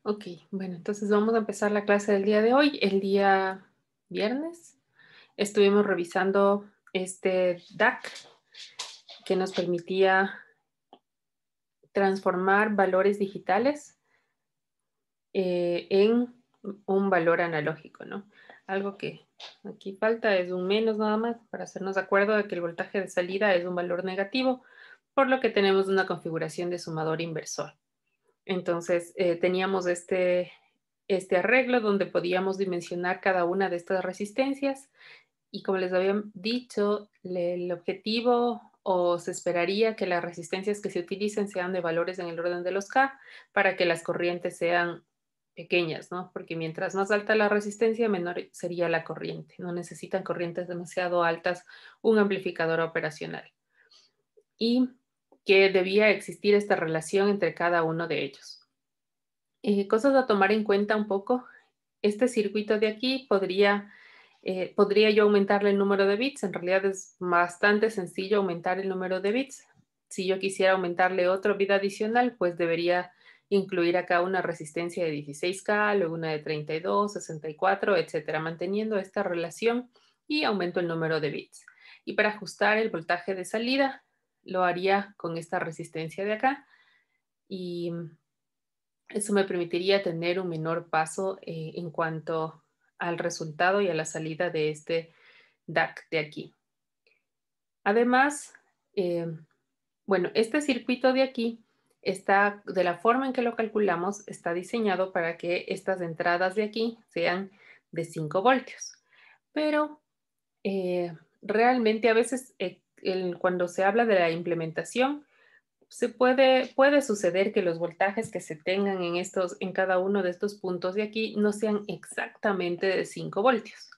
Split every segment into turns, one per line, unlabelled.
Ok, bueno, entonces vamos a empezar la clase del día de hoy. El día viernes estuvimos revisando este DAC que nos permitía transformar valores digitales en un valor analógico, ¿no? Algo que aquí falta es un menos nada más para hacernos de acuerdo de que el voltaje de salida es un valor negativo, por lo que tenemos una configuración de sumador inversor. Entonces, teníamos este arreglo donde podíamos dimensionar cada una de estas resistencias y como les había dicho, el objetivo o se esperaría que las resistencias que se utilicen sean de valores en el orden de los K para que las corrientes sean pequeñas, ¿no? Porque mientras más alta la resistencia, menor sería la corriente. No necesitan corrientes demasiado altas un amplificador operacional. Y que debía existir esta relación entre cada uno de ellos. Cosas a tomar en cuenta un poco. Este circuito de aquí podría yo aumentarle el número de bits. En realidad es bastante sencillo aumentar el número de bits. Si yo quisiera aumentarle otro bit adicional, pues debería incluir acá una resistencia de 16K, luego una de 32, 64, etcétera, manteniendo esta relación y aumento el número de bits. Y para ajustar el voltaje de salida, lo haría con esta resistencia de acá y eso me permitiría tener un menor paso en cuanto al resultado y a la salida de este DAC de aquí. Además, eh, bueno, este circuito de aquí está, de la forma en que lo calculamos, está diseñado para que estas entradas de aquí sean de 5 voltios. Pero realmente a veces cuando se habla de la implementación, puede suceder que los voltajes que se tengan en cada uno de estos puntos de aquí no sean exactamente de 5 voltios.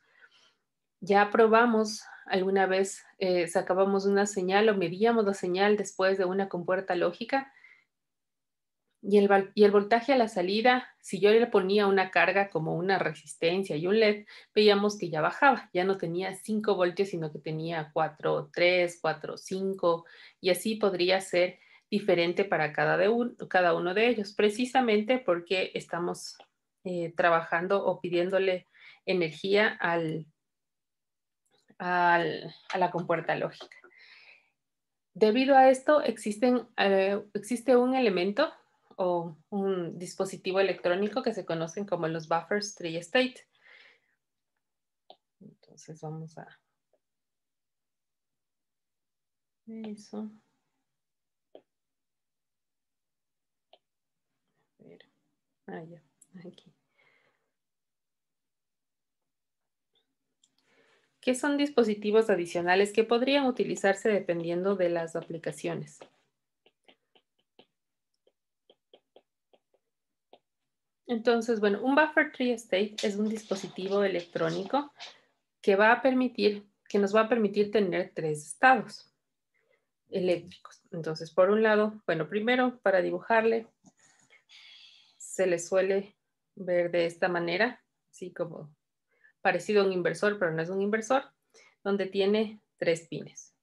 Ya probamos alguna vez, sacábamos una señal o medíamos la señal después de una compuerta lógica y el voltaje a la salida, si yo le ponía una carga como una resistencia y un LED, veíamos que ya bajaba, ya no tenía 5 voltios, sino que tenía 4,3, 4,5 y así podría ser diferente para cada uno de ellos, precisamente porque estamos trabajando o pidiéndole energía a la compuerta lógica. Debido a esto, existe un elemento o un dispositivo electrónico que se conocen como los buffers tri-state. Entonces vamos a eso. A ver. Ya, aquí. ¿Qué son dispositivos adicionales que podrían utilizarse dependiendo de las aplicaciones? Entonces, bueno, un buffer tri-state es un dispositivo electrónico que nos va a permitir tener 3 estados eléctricos. Entonces, por un lado, bueno, primero para dibujarle, se le suele ver de esta manera, así como parecido a un inversor, pero no es un inversor, donde tiene 3 pines.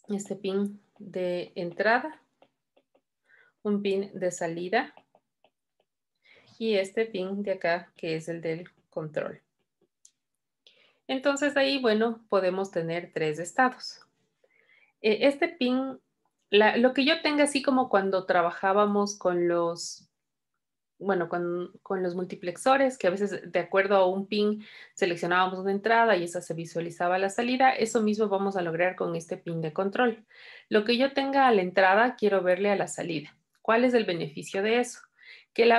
Este pin de entrada, un pin de salida y este pin de acá que es el del control. Entonces ahí, bueno, podemos tener 3 estados. Este pin, lo que yo tenga así como cuando trabajábamos con los con los multiplexores, que a veces de acuerdo a un pin seleccionábamos una entrada y esa se visualizaba la salida, eso mismo vamos a lograr con este pin de control. Lo que yo tenga a la entrada, quiero verle a la salida. ¿Cuál es el beneficio de eso? Que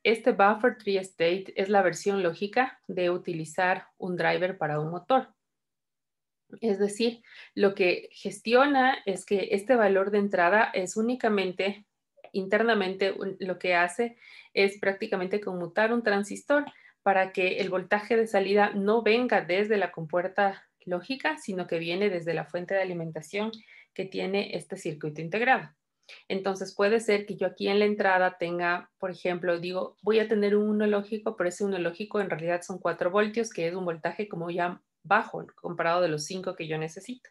este buffer tree state es la versión lógica de utilizar un driver para un motor. Es decir, lo que gestiona es que este valor de entrada es únicamente internamente lo que hace es prácticamente conmutar un transistor para que el voltaje de salida no venga desde la compuerta lógica, sino que viene desde la fuente de alimentación que tiene este circuito integrado. Entonces puede ser que yo aquí en la entrada tenga, por ejemplo, digo, voy a tener un 1 lógico, pero ese 1 lógico en realidad son 4 voltios, que es un voltaje como ya bajo comparado de los 5 que yo necesito.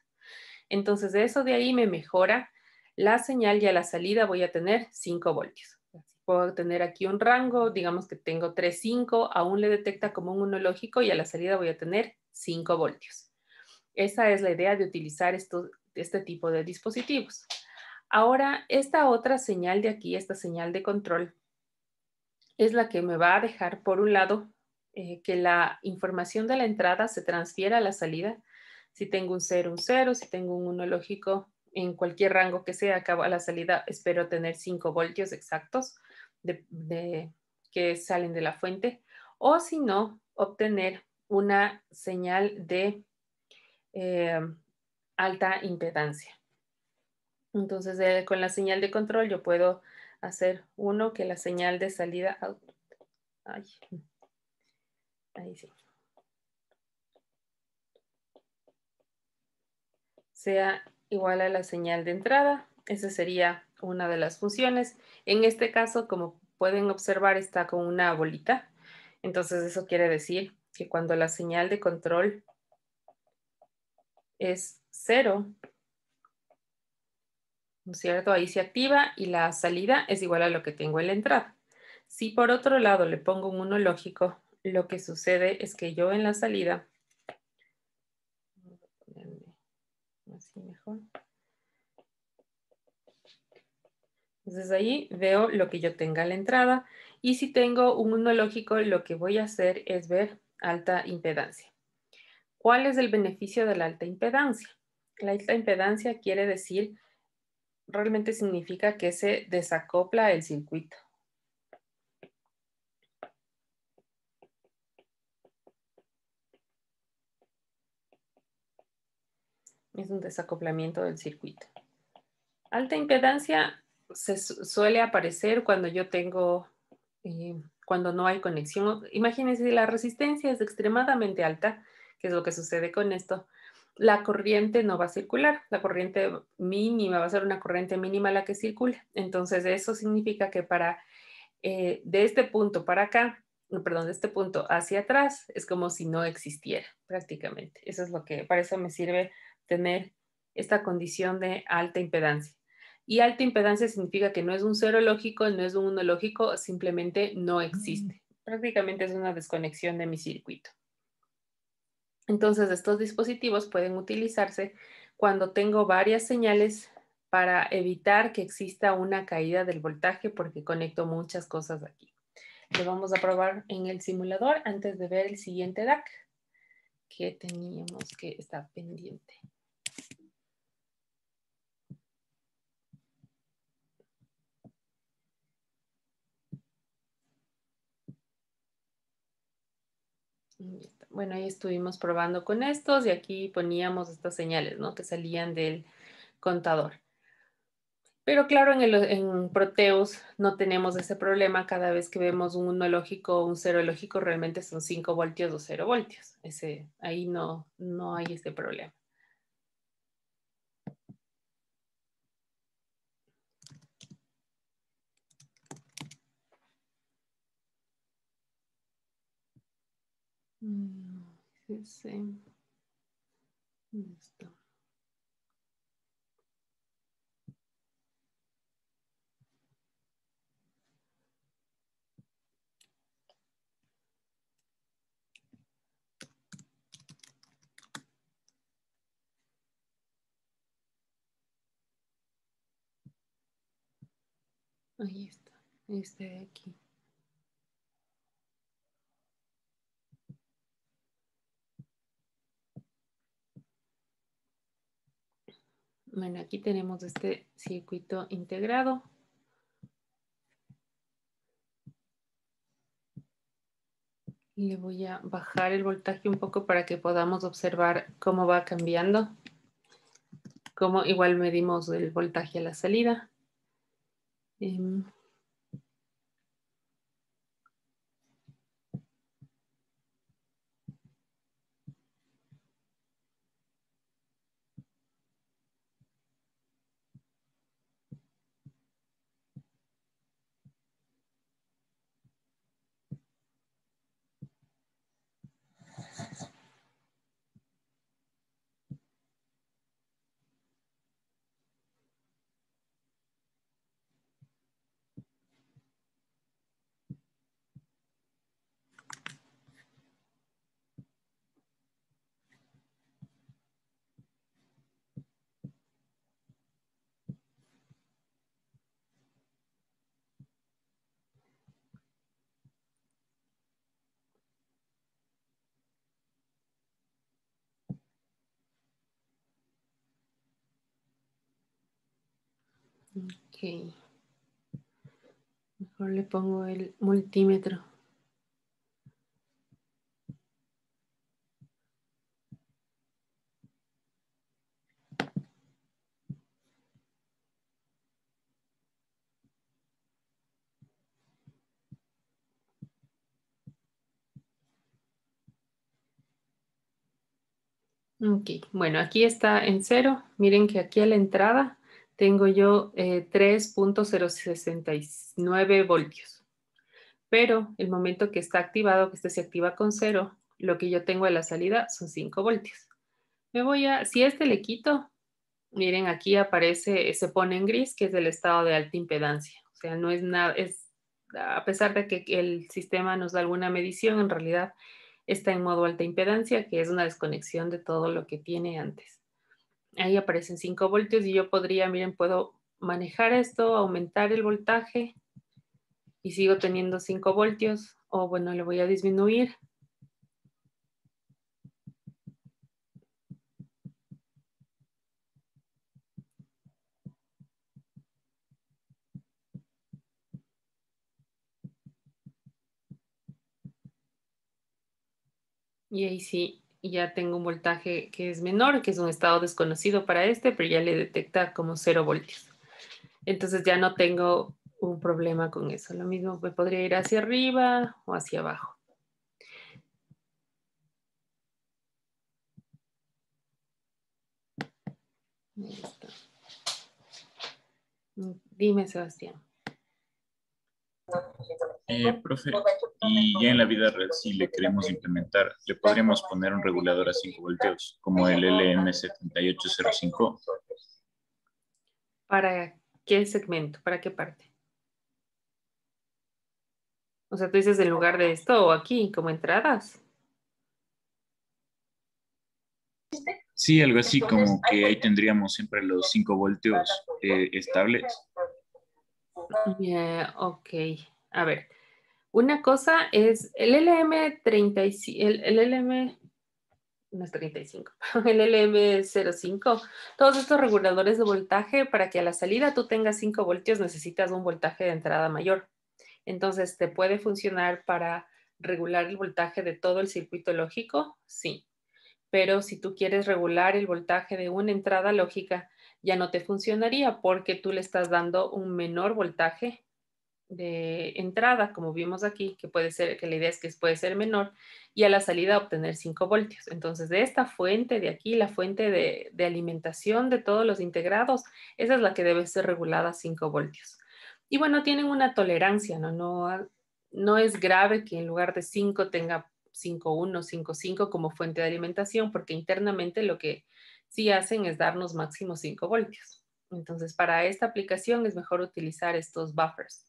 Entonces, de eso de ahí me mejora la señal y a la salida voy a tener 5 voltios. puedo tener aquí un rango, digamos que tengo 3, 5, aún le detecta como un 1 lógico y a la salida voy a tener 5 voltios. Esa es la idea de utilizar este tipo de dispositivos. Ahora, esta otra señal de aquí, esta señal de control, es la que me va a dejar, por un lado, que la información de la entrada se transfiera a la salida. Si tengo un 0, un 0, si tengo un 1 lógico, en cualquier rango que sea, acabo a la salida espero tener 5 voltios exactos que salen de la fuente, o si no, obtener una señal de eh, alta impedancia. Entonces, con la señal de control yo puedo hacer uno que la señal de salida, ay, ahí sí, sea igual a la señal de entrada. Esa sería una de las funciones. En este caso, como pueden observar, está con una bolita. Entonces, eso quiere decir que cuando la señal de control es 0, ¿no es cierto? Ahí se activa y la salida es igual a lo que tengo en la entrada. Si por otro lado le pongo un 1 lógico, lo que sucede es que yo en la salida, voy a ponerme así mejor. Entonces ahí veo lo que yo tenga a la entrada y si tengo un 1 lógico, lo que voy a hacer es ver alta impedancia. ¿Cuál es el beneficio de la alta impedancia? La alta impedancia quiere decir, realmente significa que se desacopla el circuito. Es un desacoplamiento del circuito. Alta impedancia suele aparecer cuando yo tengo, cuando no hay conexión. Imagínense, si la resistencia es extremadamente alta, que es lo que sucede con esto, la corriente no va a circular. La corriente mínima va a ser una corriente mínima la que circule. Entonces, eso significa que de este punto para acá, perdón, de este punto hacia atrás, es como si no existiera prácticamente. Eso es lo que, para eso me sirve tener esta condición de alta impedancia. Y alta impedancia significa que no es un cero lógico, no es un uno lógico, simplemente no existe. Prácticamente es una desconexión de mi circuito. Entonces, estos dispositivos pueden utilizarse cuando tengo varias señales para evitar que exista una caída del voltaje porque conecto muchas cosas aquí. Lo vamos a probar en el simulador antes de ver el siguiente DAC que teníamos que estar pendiente. Bueno, ahí estuvimos probando con estos y aquí poníamos estas señales, ¿no? Que salían del contador. Pero claro, en Proteus no tenemos ese problema. Cada vez que vemos un 1 lógico o un 0 lógico, realmente son 5 voltios o 0 voltios. Ahí no hay ese problema. Sí. Listo. Ahí está. Este de aquí. Bueno, aquí tenemos este circuito integrado. Le voy a bajar el voltaje un poco para que podamos observar cómo va cambiando. Cómo igual medimos el voltaje a la salida. Ok. Mejor le pongo el multímetro. Ok, bueno, aquí está en 0. Miren que aquí a la entrada tengo yo 3.069 voltios. Pero el momento que está activado, que este se activa con 0, lo que yo tengo a la salida son 5 voltios. Si a este le quito, miren, aquí aparece, se pone en gris, que es el estado de alta impedancia. O sea, no es nada, a pesar de que el sistema nos da alguna medición, en realidad está en modo alta impedancia, que es una desconexión de todo lo que tiene antes. Ahí aparecen 5 voltios y yo podría, miren, puedo manejar esto, aumentar el voltaje y sigo teniendo 5 voltios, o bueno, le voy a disminuir. Y ahí sí, ya tengo un voltaje que es menor, que es un estado desconocido para este, pero ya le detecta como 0 voltios. Entonces ya no tengo un problema con eso. Lo mismo me podría ir hacia arriba o hacia abajo. Ahí está. Dime, Sebastián.
Profe, y ya en la vida real, si le queremos implementar, le podríamos poner un regulador a 5 voltios, como el LM7805.
¿Para qué segmento? ¿Para qué parte? O sea, tú dices en lugar de esto o aquí, como entradas.
Sí, algo así como que ahí tendríamos siempre los 5 voltios estables.
Ok, a ver. Una cosa es el LM35, el LM, no es 35, el LM05, todos estos reguladores de voltaje, para que a la salida tú tengas 5 voltios, necesitas un voltaje de entrada mayor. Entonces, ¿te puede funcionar para regular el voltaje de todo el circuito lógico? Sí. Pero si tú quieres regular el voltaje de una entrada lógica, ya no te funcionaría porque tú le estás dando un menor voltaje de entrada, como vimos aquí, que puede ser, que la idea es que puede ser menor, y a la salida obtener 5 voltios. Entonces, de esta fuente de aquí, la fuente de alimentación de todos los integrados, esa es la que debe ser regulada a 5 voltios. Y bueno, tienen una tolerancia, ¿no? No es grave que en lugar de 5 tenga 5,1, 5,5 como fuente de alimentación, porque internamente lo que sí hacen es darnos máximo 5 voltios. Entonces, para esta aplicación es mejor utilizar estos buffers,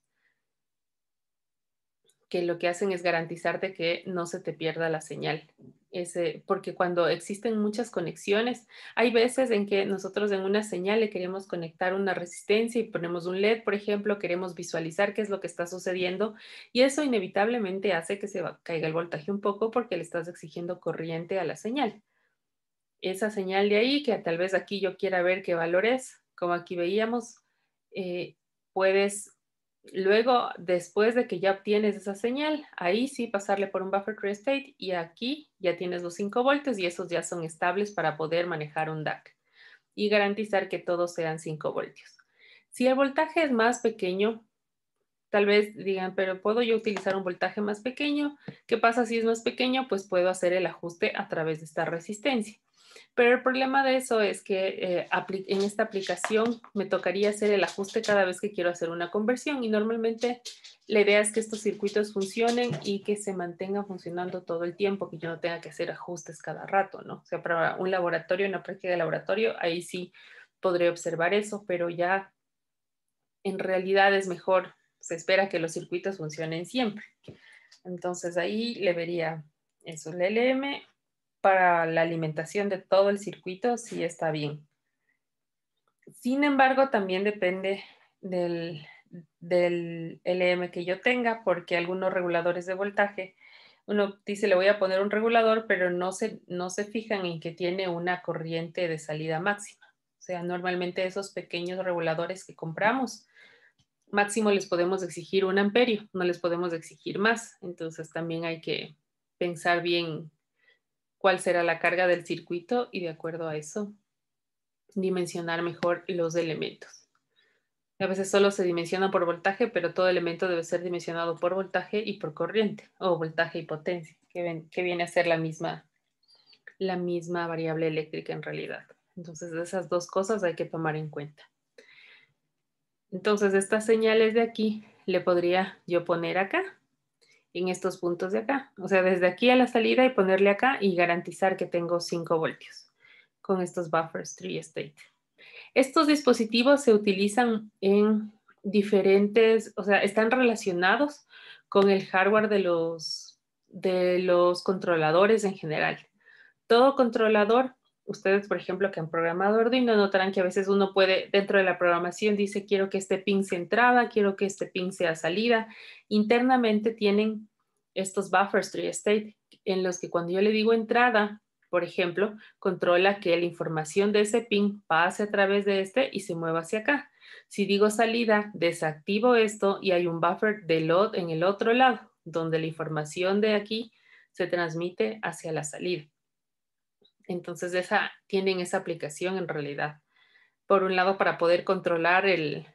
que lo que hacen es garantizarte que no se te pierda la señal. Porque cuando existen muchas conexiones, hay veces en que nosotros en una señal le queremos conectar una resistencia y ponemos un LED, por ejemplo, queremos visualizar qué es lo que está sucediendo y eso inevitablemente hace que caiga el voltaje un poco porque le estás exigiendo corriente a la señal. Esa señal de ahí, que tal vez aquí yo quiera ver qué valor es, como aquí veíamos, eh, puedes luego, después de que ya obtienes esa señal, ahí sí pasarle por un buffer tree state y aquí ya tienes los 5 voltios y esos ya son estables para poder manejar un DAC y garantizar que todos sean 5 voltios. Si el voltaje es más pequeño, tal vez digan, pero ¿puedo yo utilizar un voltaje más pequeño? ¿Qué pasa si es más pequeño? Pues puedo hacer el ajuste a través de esta resistencia. Pero el problema de eso es que en esta aplicación me tocaría hacer el ajuste cada vez que quiero hacer una conversión y normalmente la idea es que estos circuitos funcionen y que se mantengan funcionando todo el tiempo, que yo no tenga que hacer ajustes cada rato, ¿no? O sea, para un laboratorio, una práctica de laboratorio, ahí sí podré observar eso, pero ya en realidad es mejor, se espera que los circuitos funcionen siempre. Entonces ahí le vería eso, el LM para la alimentación de todo el circuito sí está bien. Sin embargo, también depende del LM que yo tenga, porque algunos reguladores de voltaje, uno dice le voy a poner un regulador, pero no se fijan en que tiene una corriente de salida máxima. O sea, normalmente esos pequeños reguladores que compramos, máximo les podemos exigir 1 amperio, no les podemos exigir más. Entonces también hay que pensar bien cuál será la carga del circuito y de acuerdo a eso dimensionar mejor los elementos. A veces solo se dimensiona por voltaje, pero todo elemento debe ser dimensionado por voltaje y por corriente, o voltaje y potencia, que viene a ser la misma variable eléctrica en realidad. Entonces, esas dos cosas hay que tomar en cuenta. Entonces, estas señales de aquí le podría yo poner acá, en estos puntos de acá. O sea, desde aquí a la salida y ponerle acá y garantizar que tengo 5 voltios con estos buffers 3 state. Estos dispositivos se utilizan en diferentes, o sea, están relacionados con el hardware de los controladores en general. Todo controlador, ustedes, por ejemplo, que han programado Arduino, notarán que a veces uno puede, dentro de la programación, dice, quiero que este pin sea entrada, quiero que este pin sea salida. Internamente tienen estos buffers 3 state, en los que cuando yo le digo entrada, por ejemplo, controla que la información de ese pin pase a través de este y se mueva hacia acá. Si digo salida, desactivo esto y hay un buffer en el otro lado, donde la información de aquí se transmite hacia la salida. Entonces, tienen esa aplicación en realidad. Por un lado, para poder controlar el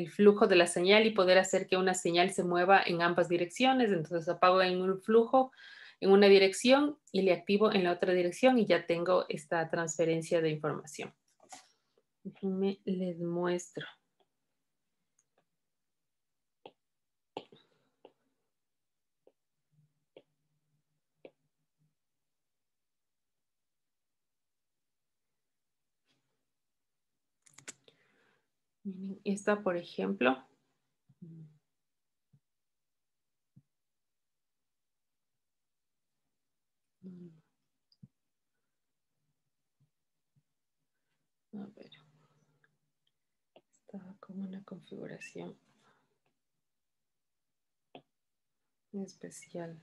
flujo de la señal y poder hacer que una señal se mueva en ambas direcciones. Entonces, apago en un flujo en una dirección y le activo en la otra dirección y ya tengo esta transferencia de información. Déjenme les muestro. Miren, esta, por ejemplo. A ver. Estaba con una configuración especial.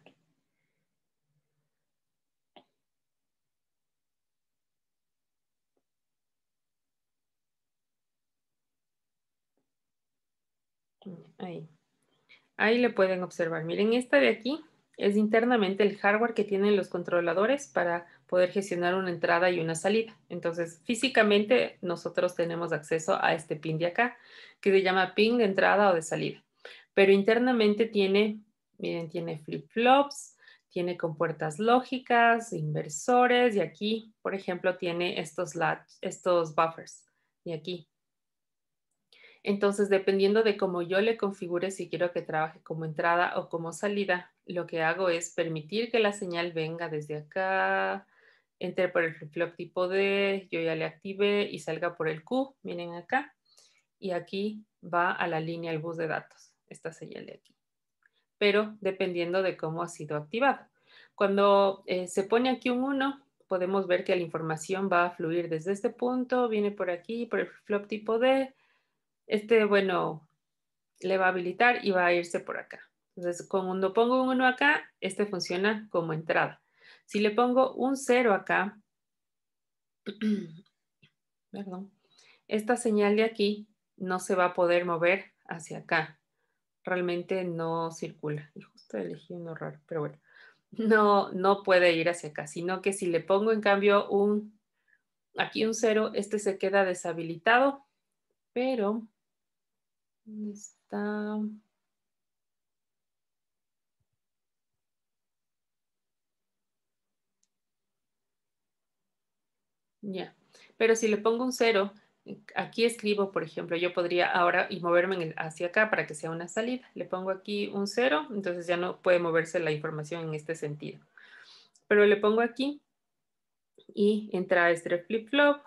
Ahí le pueden observar. Miren, esta de aquí es internamente el hardware que tienen los controladores para poder gestionar una entrada y una salida. Entonces, físicamente nosotros tenemos acceso a este pin de acá, que se llama pin de entrada o de salida. Pero internamente tiene, miren, tiene flip-flops, tiene compuertas lógicas, inversores, y aquí, por ejemplo, tiene estos buffers. Y aquí. Entonces, dependiendo de cómo yo le configure, si quiero que trabaje como entrada o como salida, lo que hago es permitir que la señal venga desde acá, entre por el flip-flop tipo D, yo ya le activé y salga por el Q, miren acá, y aquí va a la línea, al bus de datos, esta señal de aquí. Pero dependiendo de cómo ha sido activado. Cuando se pone aquí un 1, podemos ver que la información va a fluir desde este punto, viene por aquí, por el flip-flop tipo D, bueno, le va a habilitar y va a irse por acá. Entonces, cuando pongo un 1 acá, funciona como entrada. Si le pongo un 0 acá, perdón, esta señal de aquí no se va a poder mover hacia acá. Realmente no circula. Y justo elegí uno raro, pero bueno. No puede ir hacia acá, sino que si le pongo en cambio aquí un 0, se queda deshabilitado, pero ¿dónde está? Ya, pero si le pongo un 0, aquí escribo, por ejemplo, yo podría ahora y moverme hacia acá para que sea una salida. Le pongo aquí un 0, entonces ya no puede moverse la información en este sentido. Pero le pongo aquí y entra este flip-flop.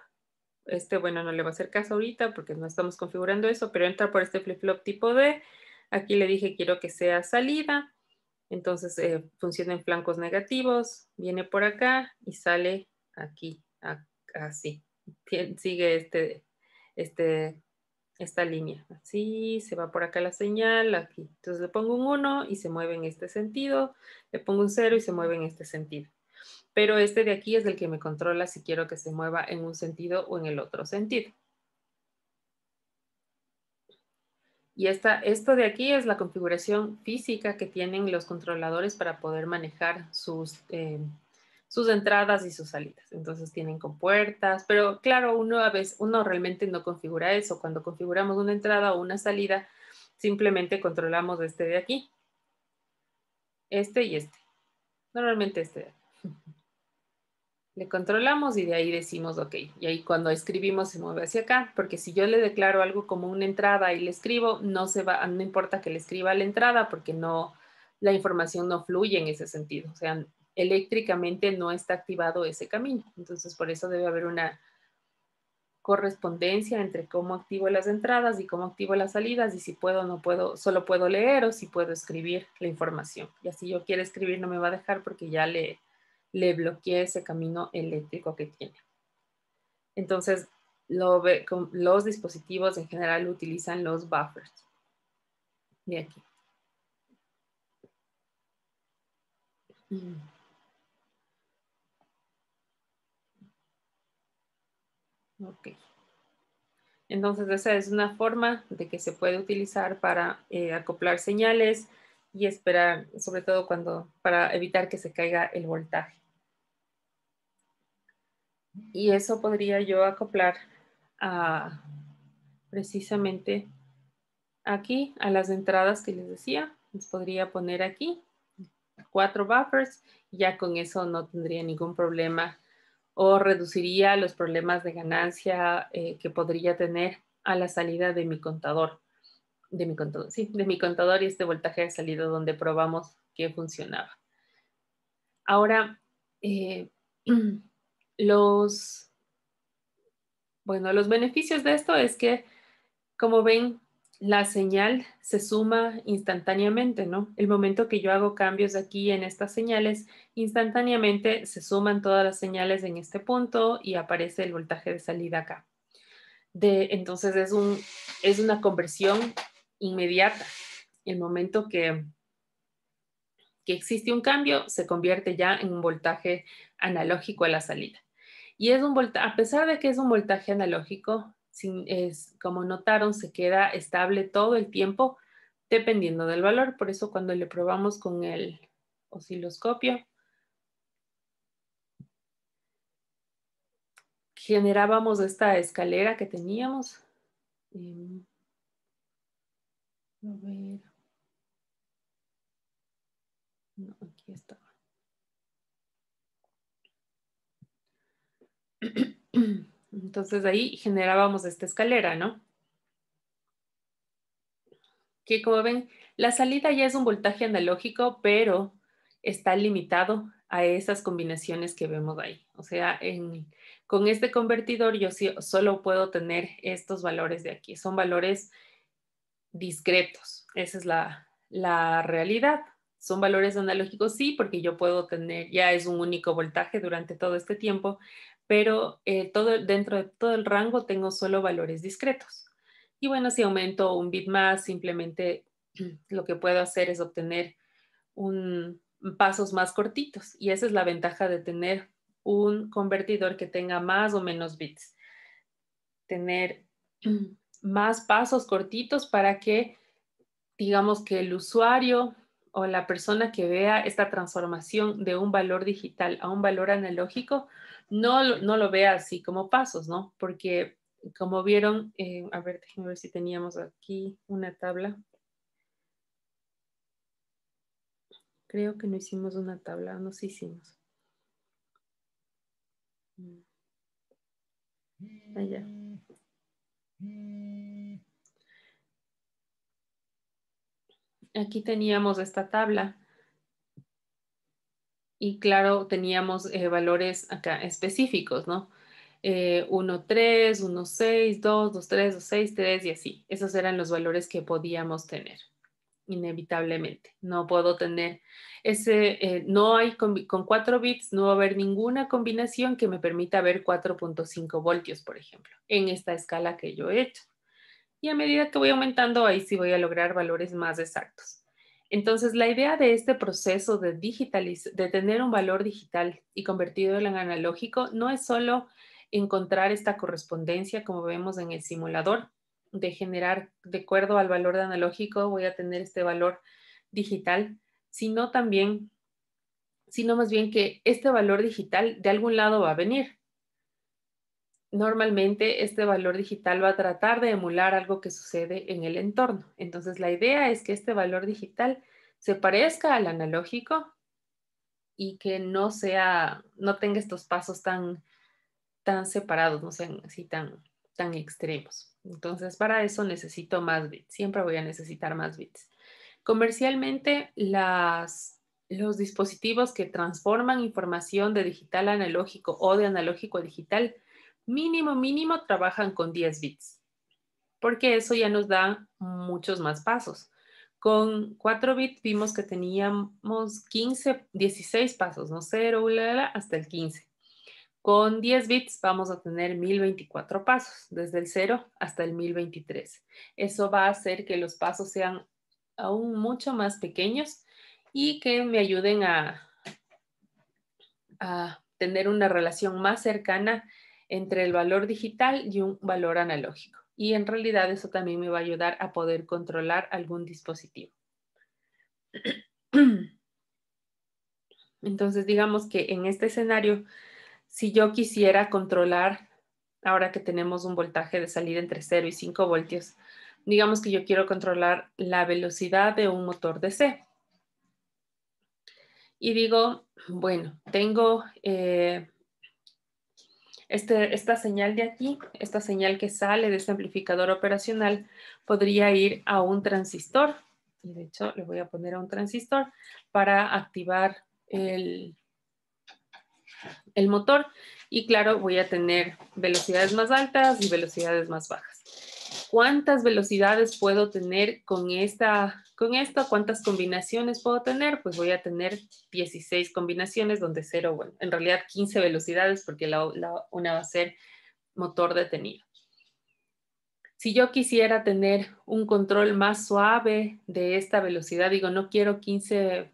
Bueno, no le va a hacer caso ahorita porque no estamos configurando eso, pero entra por este flip-flop tipo D. Aquí le dije quiero que sea salida. Entonces funciona en flancos negativos. Viene por acá y sale aquí, así. Sigue esta línea. Así, se va por acá la señal, aquí. Entonces le pongo un 1 y se mueve en este sentido. Le pongo un 0 y se mueve en este sentido. pero este de aquí es el que me controla si quiero que se mueva en un sentido o en el otro sentido. Y esto de aquí es la configuración física que tienen los controladores para poder manejar sus entradas y sus salidas. Entonces tienen compuertas, pero claro, uno realmente no configura eso. Cuando configuramos una entrada o una salida, simplemente controlamos este de aquí. Este y este. Normalmente este de aquí. Le controlamos y de ahí decimos ok. Y ahí cuando escribimos se mueve hacia acá, porque si yo le declaro algo como una entrada y le escribo, no importa que le escriba la entrada porque la información no fluye en ese sentido. O sea, eléctricamente no está activado ese camino. Entonces, por eso debe haber una correspondencia entre cómo activo las entradas y cómo activo las salidas y si puedo o no puedo, solo puedo leer o si puedo escribir la información. Y así yo quiero escribir no me va a dejar porque ya le bloqueé ese camino eléctrico que tiene. Entonces, los dispositivos en general utilizan los buffers. De aquí. Ok. Entonces, esa es una forma de que se puede utilizar para acoplar señales y esperar, sobre todo para evitar que se caiga el voltaje. Y eso podría yo acoplar precisamente aquí a las entradas que les decía. Les podría poner aquí 4 buffers y ya con eso no tendría ningún problema o reduciría los problemas de ganancia que podría tener a la salida de mi contador. De mi contador y este voltaje de salida donde probamos que funcionaba. Ahora, los beneficios de esto es que, como ven, la señal se suma instantáneamente, ¿no? El momento que yo hago cambios aquí en estas señales, instantáneamente se suman todas las señales en este punto y aparece el voltaje de salida acá. Entonces es una conversión inmediata. El momento que existe un cambio, se convierte ya en un voltaje analógico a la salida. Y a pesar de que es un voltaje analógico, como notaron, se queda estable todo el tiempo dependiendo del valor. Por eso cuando le probamos con el osciloscopio, generábamos esta escalera que teníamos. A ver. No, aquí está. Entonces ahí generábamos esta escalera, ¿no? Que como ven, la salida ya es un voltaje analógico, pero está limitado a esas combinaciones que vemos ahí. O sea, con este convertidor yo solo puedo tener estos valores de aquí. Son valores discretos. Esa es la realidad. Son valores analógicos, sí, porque yo puedo tener, ya es un único voltaje durante todo este tiempo, pero dentro de todo el rango tengo solo valores discretos. Y bueno, si aumento un bit más, simplemente lo que puedo hacer es obtener pasos más cortitos. Y esa es la ventaja de tener un convertidor que tenga más o menos bits. Tener más pasos cortitos para que, digamos, que el usuario o la persona que vea esta transformación de un valor digital a un valor analógico no lo vea así como pasos, ¿no? Porque como vieron, a ver, déjenme ver si teníamos aquí una tabla. Creo que no hicimos una tabla, no sé si hicimos. Allá. Aquí teníamos esta tabla y claro, teníamos valores acá específicos, ¿no? 1, 3, 1, 6, 2, 2, 3, 2, 6, 3 y así. Esos eran los valores que podíamos tener, inevitablemente. No puedo tener no hay con 4 bits, no va a haber ninguna combinación que me permita ver 4.5 voltios, por ejemplo, en esta escala que yo he hecho. Y a medida que voy aumentando, ahí sí voy a lograr valores más exactos. Entonces, la idea de este proceso de tener un valor digital y convertirlo en analógico no es solo encontrar esta correspondencia, como vemos en el simulador, de generar, de acuerdo al valor de analógico, voy a tener este valor digital, sino también, sino más bien que este valor digital de algún lado va a venir. Normalmente este valor digital va a tratar de emular algo que sucede en el entorno. Entonces, la idea es que este valor digital se parezca al analógico y que no tenga estos pasos tan separados, no sean así tan extremos. Entonces, para eso necesito más bits. Siempre voy a necesitar más bits. Comercialmente, los dispositivos que transforman información de digital a analógico o de analógico a digital, mínimo trabajan con 10 bits, porque eso ya nos da muchos más pasos. Con 4 bits vimos que teníamos 16 pasos, ¿no? 0, hasta el 15. Con 10 bits vamos a tener 1024 pasos, desde el 0 hasta el 1023. Eso va a hacer que los pasos sean aún mucho más pequeños y que me ayuden a tener una relación más cercana entre el valor digital y un valor analógico. Y en realidad eso también me va a ayudar a poder controlar algún dispositivo. Entonces, digamos que en este escenario, si yo quisiera controlar, ahora que tenemos un voltaje de salida entre 0 y 5 voltios, digamos que yo quiero controlar la velocidad de un motor DC. Y digo, bueno, tengo esta señal de aquí, esta señal que sale de este amplificador operacional, podría ir a un transistor. Y de hecho, le voy a poner a un transistor para activar el motor. Y claro, voy a tener velocidades más altas y velocidades más bajas. ¿Cuántas velocidades puedo tener con esta? ¿Cuántas combinaciones puedo tener? Pues voy a tener 16 combinaciones donde 0, bueno, en realidad 15 velocidades porque una va a ser motor detenido. Si yo quisiera tener un control más suave de esta velocidad, digo, no quiero 15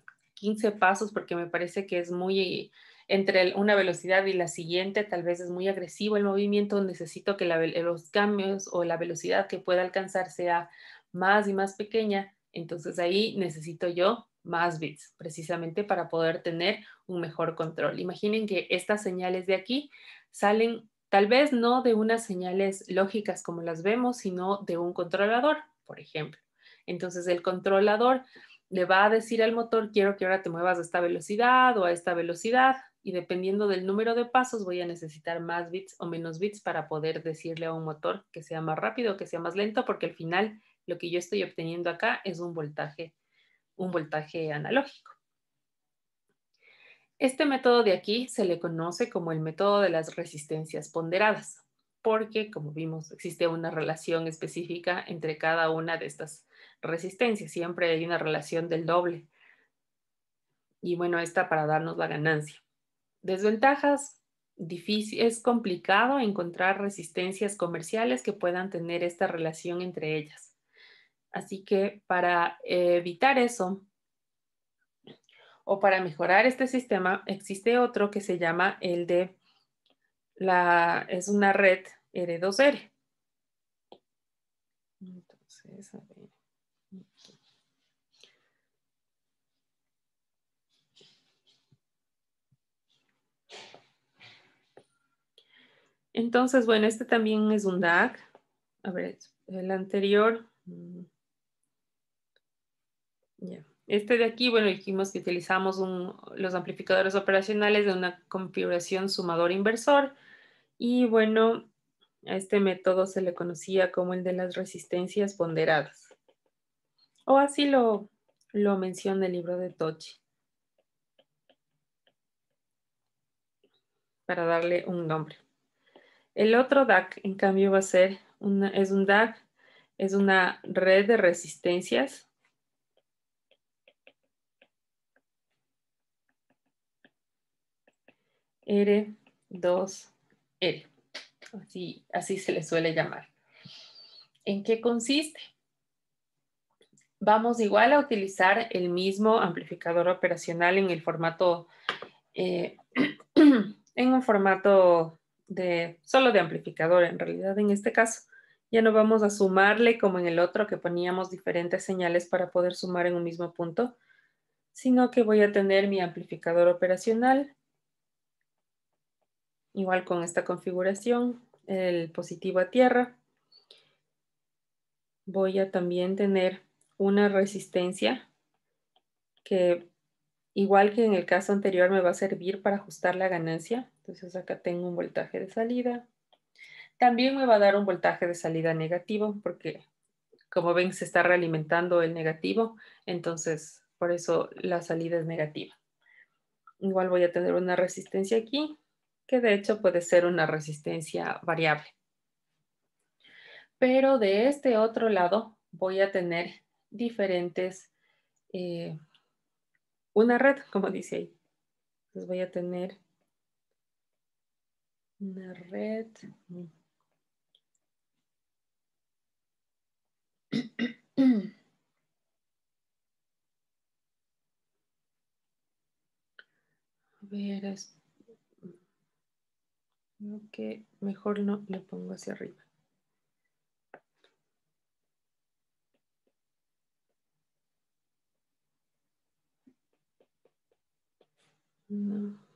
pasos porque me parece que es muy, entre una velocidad y la siguiente, tal vez es muy agresivo el movimiento, necesito que los cambios o la velocidad que pueda alcanzar sea más y más pequeña, entonces ahí necesito yo más bits, precisamente para poder tener un mejor control. Imaginen que estas señales de aquí salen tal vez no de unas señales lógicas como las vemos, sino de un controlador, por ejemplo. Entonces el controlador le va a decir al motor, quiero que ahora te muevas a esta velocidad o a esta velocidad, y dependiendo del número de pasos voy a necesitar más bits o menos bits para poder decirle a un motor que sea más rápido o que sea más lento, porque al final lo que yo estoy obteniendo acá es un voltaje analógico. Este método de aquí se le conoce como el método de las resistencias ponderadas, porque, como vimos, existe una relación específica entre cada una de estas resistencias. Siempre hay una relación del doble. Y bueno, esta para darnos la ganancia. Desventajas: difícil, es complicado encontrar resistencias comerciales que puedan tener esta relación entre ellas. Así que para evitar eso, o para mejorar este sistema, existe otro que se llama el de es una red R2R. Entonces, a ver. Entonces, bueno, este también es un DAC. A ver, el anterior. Ya. Este de aquí, bueno, dijimos que utilizamos los amplificadores operacionales de una configuración sumador-inversor. Y bueno, a este método se le conocía como el de las resistencias ponderadas. O así lo menciona el libro de Tochi, para darle un nombre. El otro DAC, en cambio, va a ser es un DAC, es una red de resistencias R2R. Así se le suele llamar. ¿En qué consiste? vamos igual a utilizar el mismo amplificador operacional en el formato, en un formato solo de amplificador en realidad en este caso. Ya no vamos a sumarle como en el otro que poníamos diferentes señales para poder sumar en un mismo punto, sino que voy a tener mi amplificador operacional, igual con esta configuración, el positivo a tierra. Voy a también tener una resistencia que, igual que en el caso anterior, me va a servir para ajustar la ganancia. Entonces acá tengo un voltaje de salida. También me va a dar un voltaje de salida negativo porque, como ven, se está realimentando el negativo. Entonces, por eso la salida es negativa. Igual voy a tener una resistencia aquí, que de hecho puede ser una resistencia variable. Pero de este otro lado voy a tener diferentes, una red, como dice ahí. Entonces voy a tener una red. A ver, creo que mejor no le pongo hacia arriba. No.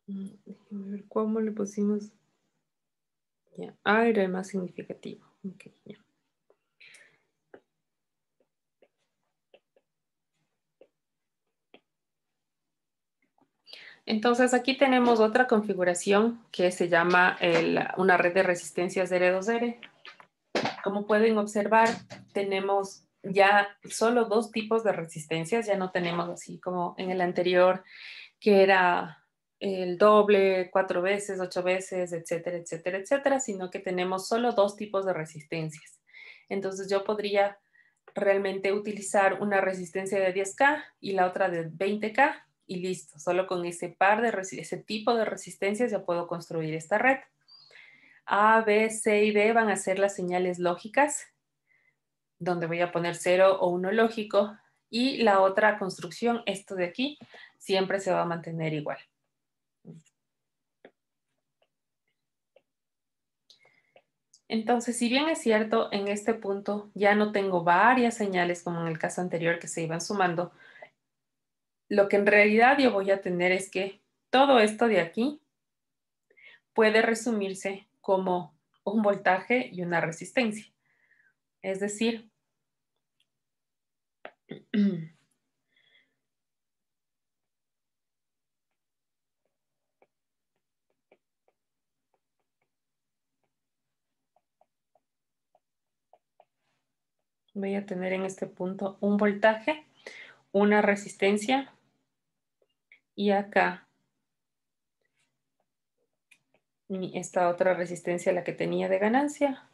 Déjame ver cómo le pusimos. Ya. Ah, era el más significativo. Okay, ya. Entonces aquí tenemos otra configuración que se llama una red de resistencias R2R. Como pueden observar, tenemos ya solo dos tipos de resistencias, ya no tenemos así como en el anterior, que era el doble, 4 veces, 8 veces, etcétera, etcétera, etcétera, sino que tenemos solo dos tipos de resistencias. Entonces yo podría realmente utilizar una resistencia de 10K y la otra de 20K y listo. Solo con ese ese tipo de resistencias ya puedo construir esta red. A, B, C y D van a ser las señales lógicas, donde voy a poner 0 o 1 lógico, y la otra construcción, esto de aquí, siempre se va a mantener igual. Entonces, si bien es cierto, en este punto ya no tengo varias señales como en el caso anterior que se iban sumando, lo que en realidad yo voy a tener es que todo esto de aquí puede resumirse como un voltaje y una resistencia. Es decir, voy a tener en este punto un voltaje, una resistencia y acá esta otra resistencia, la que tenía de ganancia,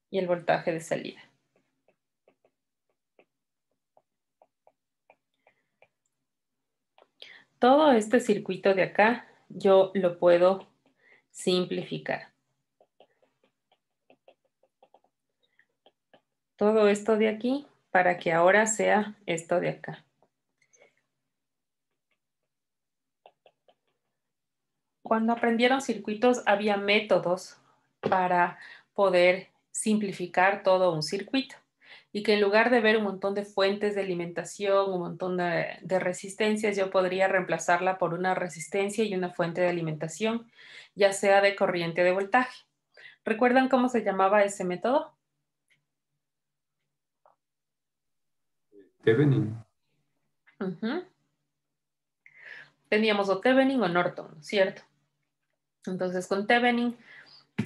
y el voltaje de salida. Todo este circuito de acá yo lo puedo simplificar. Todo esto de aquí para que ahora sea esto de acá. Cuando aprendieron circuitos había métodos para poder simplificar todo un circuito y que en lugar de ver un montón de fuentes de alimentación, un montón de resistencias, yo podría reemplazarla por una resistencia y una fuente de alimentación, ya sea de corriente o de voltaje. ¿Recuerdan cómo se llamaba ese método?
Thevenin.
Teníamos o Thevenin o Norton, ¿cierto? Entonces con Thevenin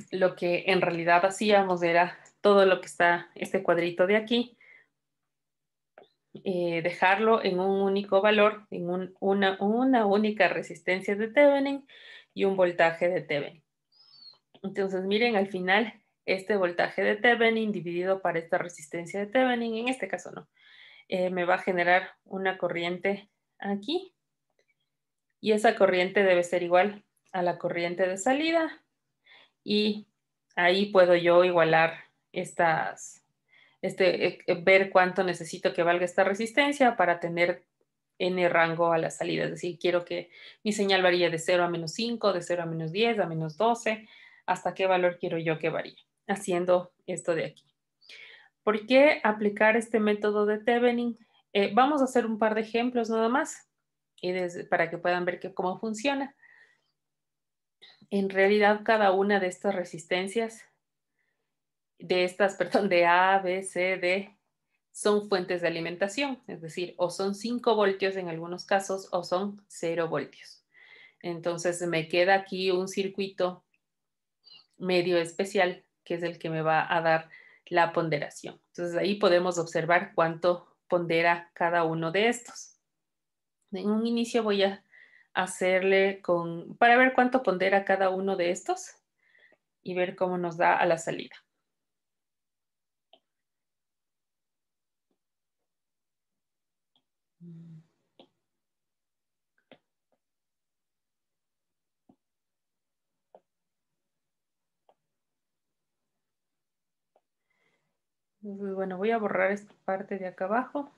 lo que en realidad hacíamos era todo lo que está este cuadrito de aquí, dejarlo en un único valor, en una única resistencia de Thevenin y un voltaje de Thevenin. Entonces miren al final este voltaje de Thevenin dividido para esta resistencia de Thevenin, en este caso no, me va a generar una corriente aquí y esa corriente debe ser igual a la corriente de salida y ahí puedo yo igualar ver cuánto necesito que valga esta resistencia para tener n rango a la salida. Es decir, quiero que mi señal varíe de 0 a -5, de 0 a -10, a -12, hasta qué valor quiero yo que varíe, haciendo esto de aquí. ¿Por qué aplicar este método de Thevenin? Vamos a hacer un par de ejemplos nada más para que puedan ver cómo funciona. En realidad, cada una de estas resistencias, perdón, de A, B, C, D, son fuentes de alimentación, es decir, o son 5 voltios en algunos casos o son 0 voltios. Entonces me queda aquí un circuito medio especial que es el que me va a dar la ponderación. Entonces ahí podemos observar cuánto pondera cada uno de estos. En un inicio voy a hacerle para ver cuánto pondera cada uno de estos y ver cómo nos da a la salida. Bueno, voy a borrar esta parte de acá abajo.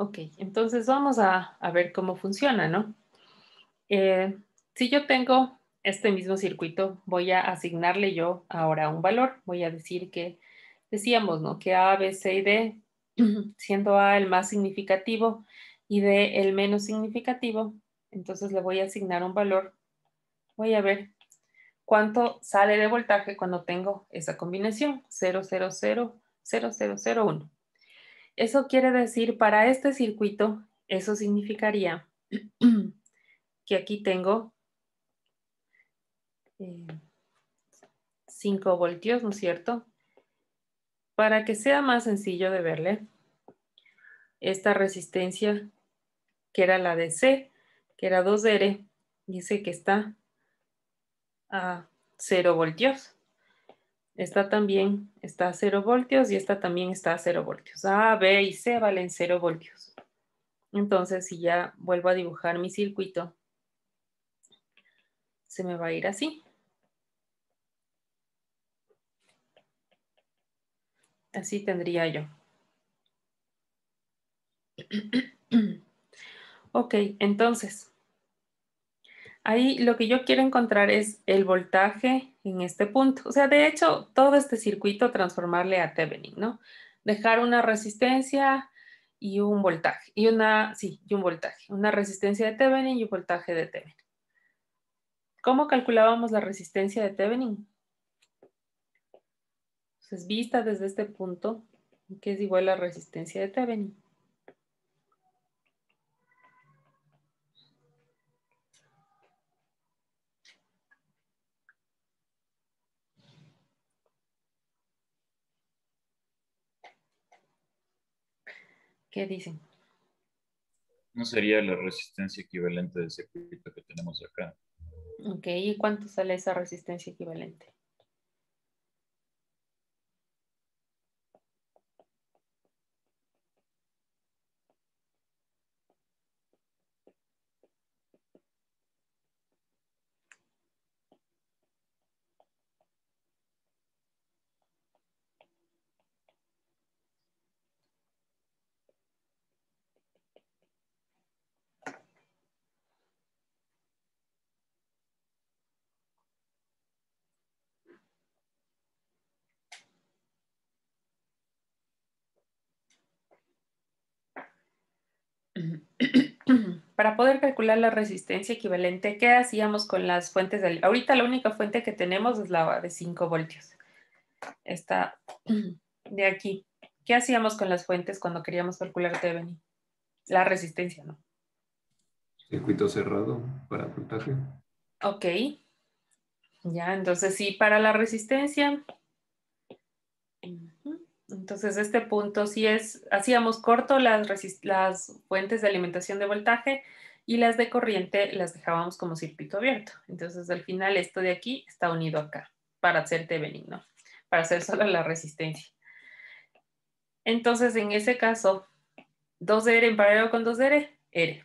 Ok, entonces vamos a ver cómo funciona, ¿no? Si yo tengo este mismo circuito, voy a asignarle yo ahora un valor. Voy a decir que, decíamos, ¿no? Que A, B, C y D, siendo A el más significativo y D el menos significativo, entonces le voy a asignar un valor. Voy a ver cuánto sale de voltaje cuando tengo esa combinación, 0,00,0001. Eso quiere decir, para este circuito, eso significaría que aquí tengo 5 voltios, ¿no es cierto? Para que sea más sencillo de verle, esta resistencia, que era la de C, que era 2R, dice que está a 0 voltios. Esta también está a 0 voltios y esta también está a 0 voltios. A, B y C valen 0 voltios. Entonces, si ya vuelvo a dibujar mi circuito, se me va a ir así. Así tendría yo. Ok, entonces, ahí lo que yo quiero encontrar es el voltaje en este punto. O sea, de hecho, todo este circuito transformarle a Thevenin, ¿no? Dejar una resistencia y un voltaje. Y un voltaje. Una resistencia de Thevenin y un voltaje de Thevenin. ¿Cómo calculábamos la resistencia de Thevenin? Entonces, vista desde este punto, que es igual a la resistencia de Thevenin. ¿Qué dicen?
No sería la resistencia equivalente del circuito que tenemos acá.
Ok, ¿y cuánto sale esa resistencia equivalente? Para poder calcular la resistencia equivalente, ¿qué hacíamos con las fuentes de... Ahorita la única fuente que tenemos es la de 5 voltios. Esta de aquí. ¿Qué hacíamos con las fuentes cuando queríamos calcular Thevenin? La resistencia, ¿no?
Circuito cerrado para voltaje.
Ok. Ya, entonces sí, para la resistencia. Entonces este punto sí es, hacíamos corto las fuentes de alimentación de voltaje y las de corriente las dejábamos como circuito abierto. Entonces al final esto de aquí está unido acá para hacer Thevenin, ¿no? Para hacer solo la resistencia. Entonces en ese caso, 2R en paralelo con 2R, R.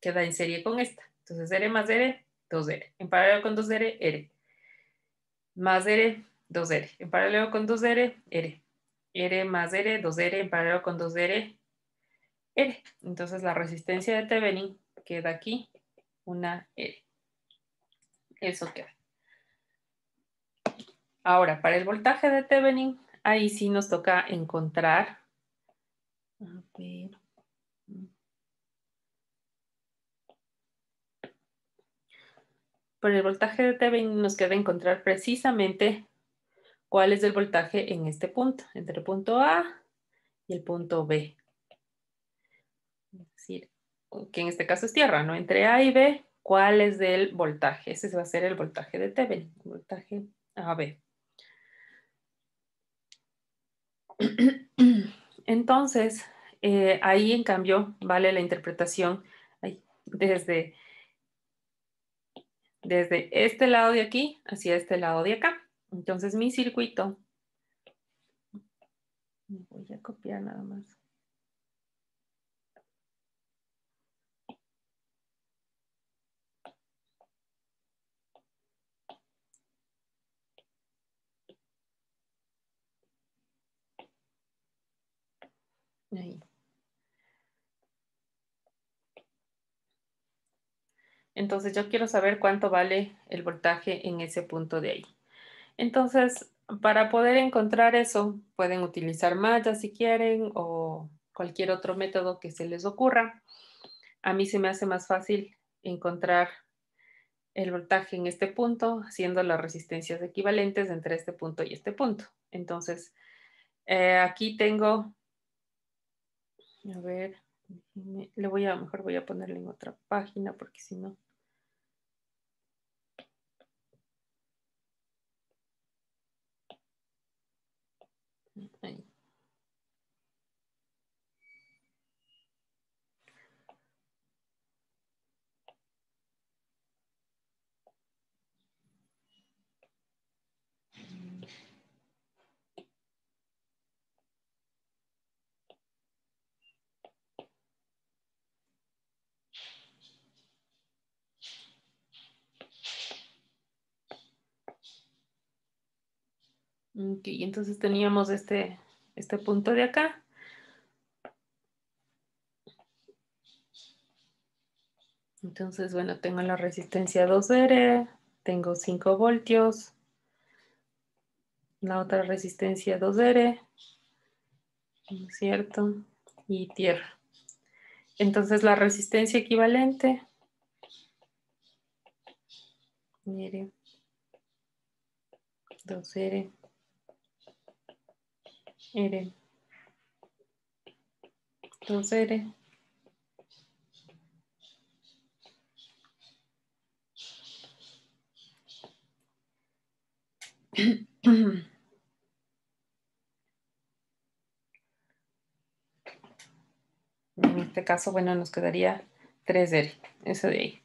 Queda en serie con esta. Entonces R más R, 2R. En paralelo con 2R, R. Más R, 2R. En paralelo con 2R, R. R más R, 2R en paralelo con 2R, R. Entonces la resistencia de Thevenin queda aquí, una R. Eso queda. Ahora, para el voltaje de Thevenin, ahí sí nos toca encontrar. A ver. Por el voltaje de Thevenin nos queda encontrar precisamente cuál es el voltaje en este punto, entre el punto A y el punto B. Es decir, que en este caso es tierra, ¿no? Entre A y B, ¿cuál es el voltaje? Ese va a ser el voltaje de Thevenin, el voltaje AB. Entonces, ahí en cambio vale la interpretación desde este lado de aquí hacia este lado de acá. Entonces mi circuito, voy a copiar nada más. Ahí. Entonces yo quiero saber cuánto vale el voltaje en ese punto de ahí. Entonces, para poder encontrar eso, pueden utilizar mallas si quieren o cualquier otro método que se les ocurra. A mí se me hace más fácil encontrar el voltaje en este punto, haciendo las resistencias equivalentes entre este punto y este punto. Entonces, aquí tengo, a ver, mejor voy a ponerle en otra página porque si no. Ahí. Ok, entonces teníamos este punto de acá. Entonces, bueno, tengo la resistencia 2R, tengo 5 voltios, la otra resistencia 2R, ¿no es cierto? Y tierra. Entonces, la resistencia equivalente, mire, 2R, R, 2R. En este caso, bueno, nos quedaría 3R, eso de ahí.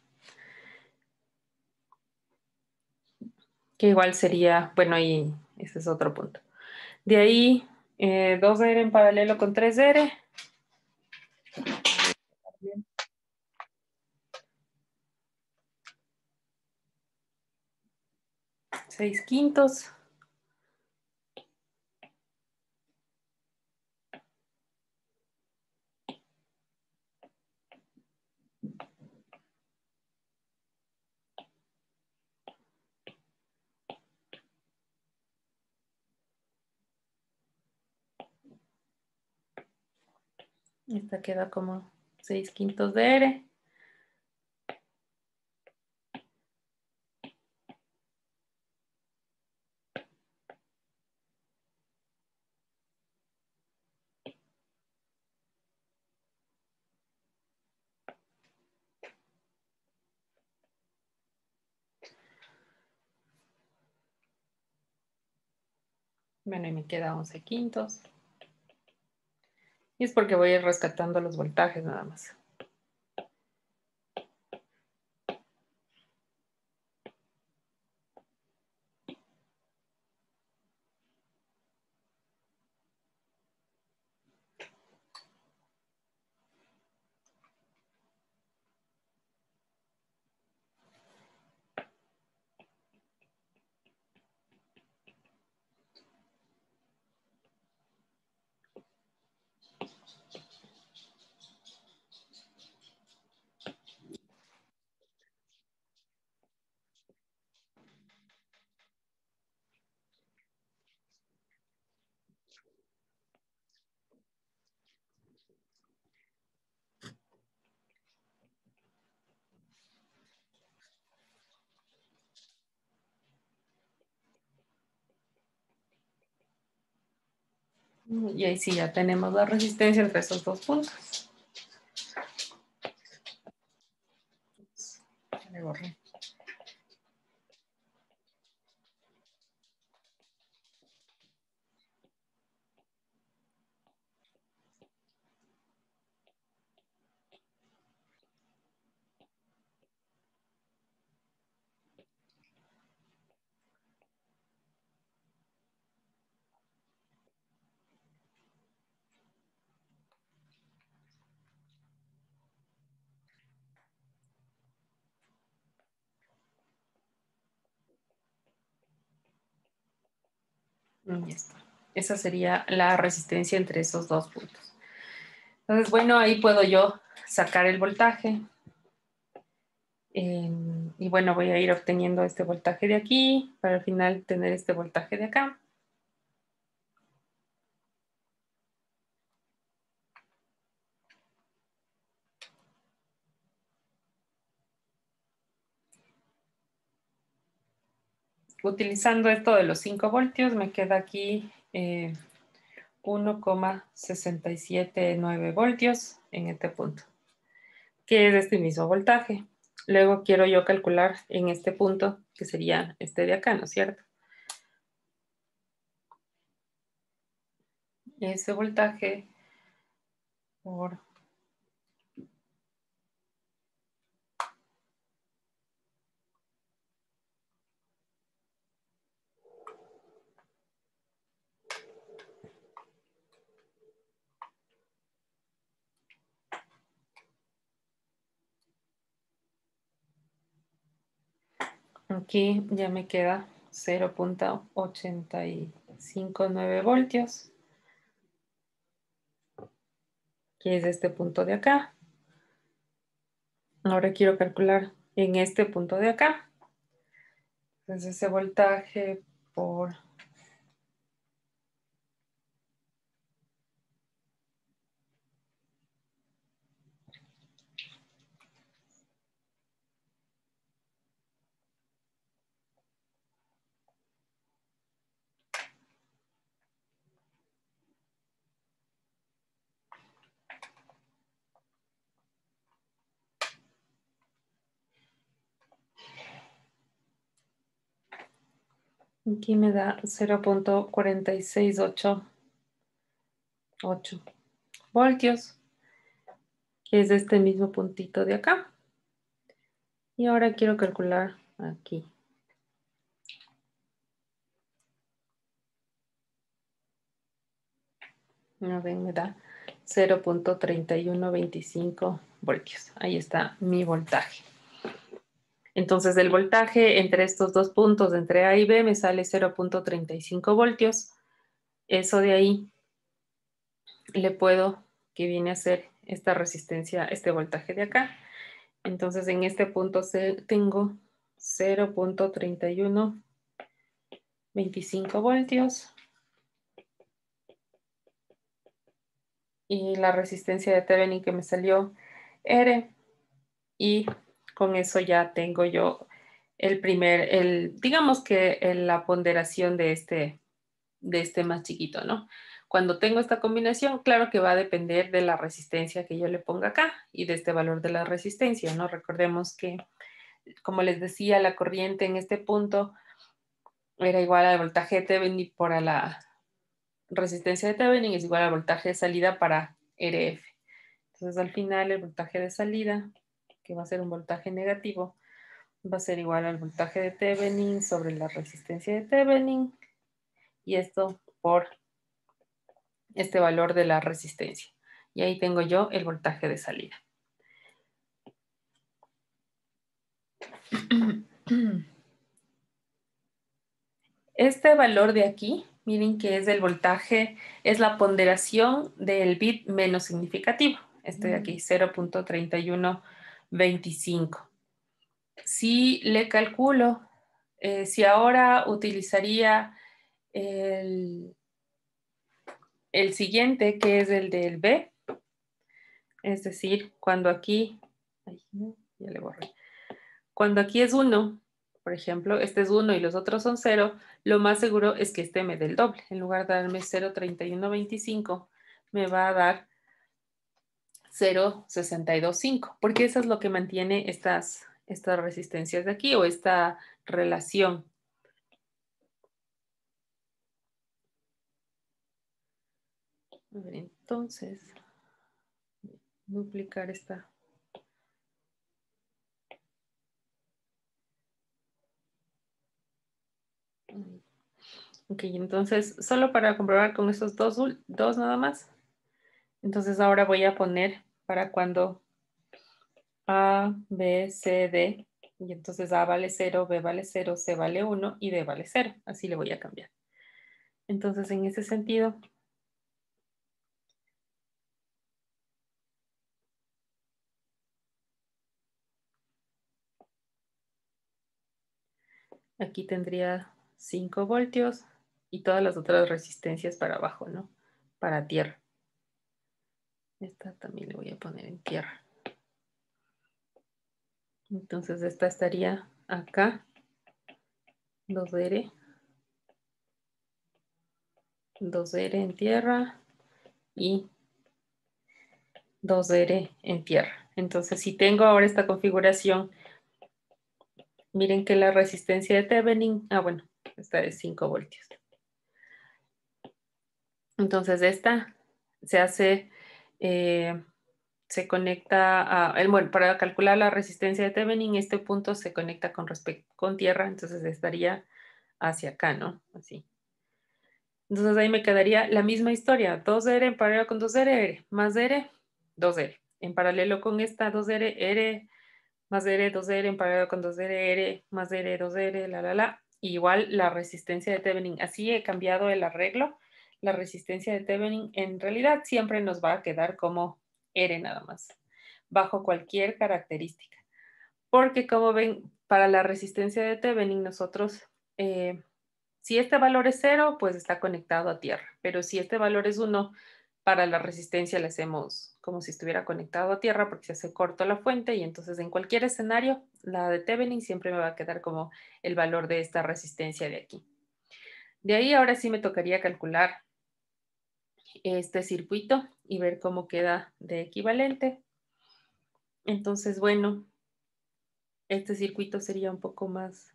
Que igual sería, bueno, ahí ese es otro punto. De ahí, 2R en paralelo con 3R. 6/5. Esta queda como 6/5 de R. Bueno, y me queda 11/5. Y es porque voy a ir rescatando los voltajes nada más. Y ahí sí ya tenemos la resistencia entre esos dos puntos. Le borré. Ya está. Esa sería la resistencia entre esos dos puntos. Entonces, bueno, ahí puedo yo sacar el voltaje. Y bueno, voy a ir obteniendo este voltaje de aquí para al final tener este voltaje de acá. Utilizando esto de los 5 voltios, me queda aquí 1,679 voltios en este punto, que es este mismo voltaje. Luego quiero yo calcular en este punto, que sería este de acá, ¿no es cierto? Ese voltaje por aquí ya me queda 0,859 voltios, que es este punto de acá. Ahora quiero calcular en este punto de acá. Entonces ese voltaje por aquí me da 0,4688 voltios, que es de este mismo puntito de acá. Y ahora quiero calcular aquí. A ver, me da 0,3125 voltios. Ahí está mi voltaje. Entonces, el voltaje entre estos dos puntos, entre A y B, me sale 0,35 voltios. Eso de ahí le puedo, que viene a ser esta resistencia, este voltaje de acá. Entonces, en este punto tengo 0,3125 voltios. Y la resistencia de Thevenin que me salió R. Y con eso ya tengo yo digamos que la ponderación de este más chiquito, ¿no? Cuando tengo esta combinación, claro que va a depender de la resistencia que yo le ponga acá y de este valor de la resistencia, ¿no? Recordemos que, como les decía, la corriente en este punto era igual al voltaje de Thevenin por la resistencia de Thevenin es igual al voltaje de salida para RF. Entonces, al final, el voltaje de salida, que va a ser un voltaje negativo, va a ser igual al voltaje de Thevenin sobre la resistencia de Thevenin, y esto por este valor de la resistencia. Y ahí tengo yo el voltaje de salida. Este valor de aquí, miren que es el voltaje, es la ponderación del bit menos significativo. Este de aquí, 0.3125. Si le calculo, si ahora utilizaría el siguiente, que es el del B, es decir, cuando aquí, ay, no, ya le borré. Cuando aquí es 1, por ejemplo, este es 1 y los otros son 0, lo más seguro es que este me dé el doble. En lugar de darme 0.3125, me va a dar 0.625, porque eso es lo que mantiene estas resistencias de aquí o esta relación. A ver, entonces, duplicar esta. Ok, entonces, solo para comprobar con estos dos nada más. Entonces, ahora voy a poner para cuando A, B, C, D. Y entonces A vale 0, B vale 0, C vale 1 y D vale 0. Así le voy a cambiar. Entonces, en ese sentido, aquí tendría 5 voltios y todas las otras resistencias para abajo, ¿no? Para tierra. Esta también le voy a poner en tierra. Entonces, esta estaría acá, 2R, 2R en tierra y 2R en tierra. Entonces, si tengo ahora esta configuración, miren que la resistencia de Thevenin, bueno, esta es 5 voltios. Entonces, esta se hace, se conecta bueno, para calcular la resistencia de Thevenin, este punto se conecta con tierra, entonces estaría hacia acá, ¿no? Así. Entonces ahí me quedaría la misma historia, 2R en paralelo con 2R, R, más R, 2R. En paralelo con esta 2R, R, más R, 2R, en paralelo con 2R, R, más R, 2R, la. Y igual la resistencia de Thevenin. Así he cambiado el arreglo. La resistencia de Thevenin en realidad siempre nos va a quedar como R nada más, bajo cualquier característica. Porque como ven, para la resistencia de Thevenin nosotros... si este valor es 0, pues está conectado a tierra. Pero si este valor es 1, para la resistencia le hacemos como si estuviera conectado a tierra porque se hace corto la fuente y entonces en cualquier escenario, la de Thevenin siempre me va a quedar como el valor de esta resistencia de aquí. De ahí ahora sí me tocaría calcular este circuito y ver cómo queda de equivalente. Entonces, bueno, este circuito sería un poco más,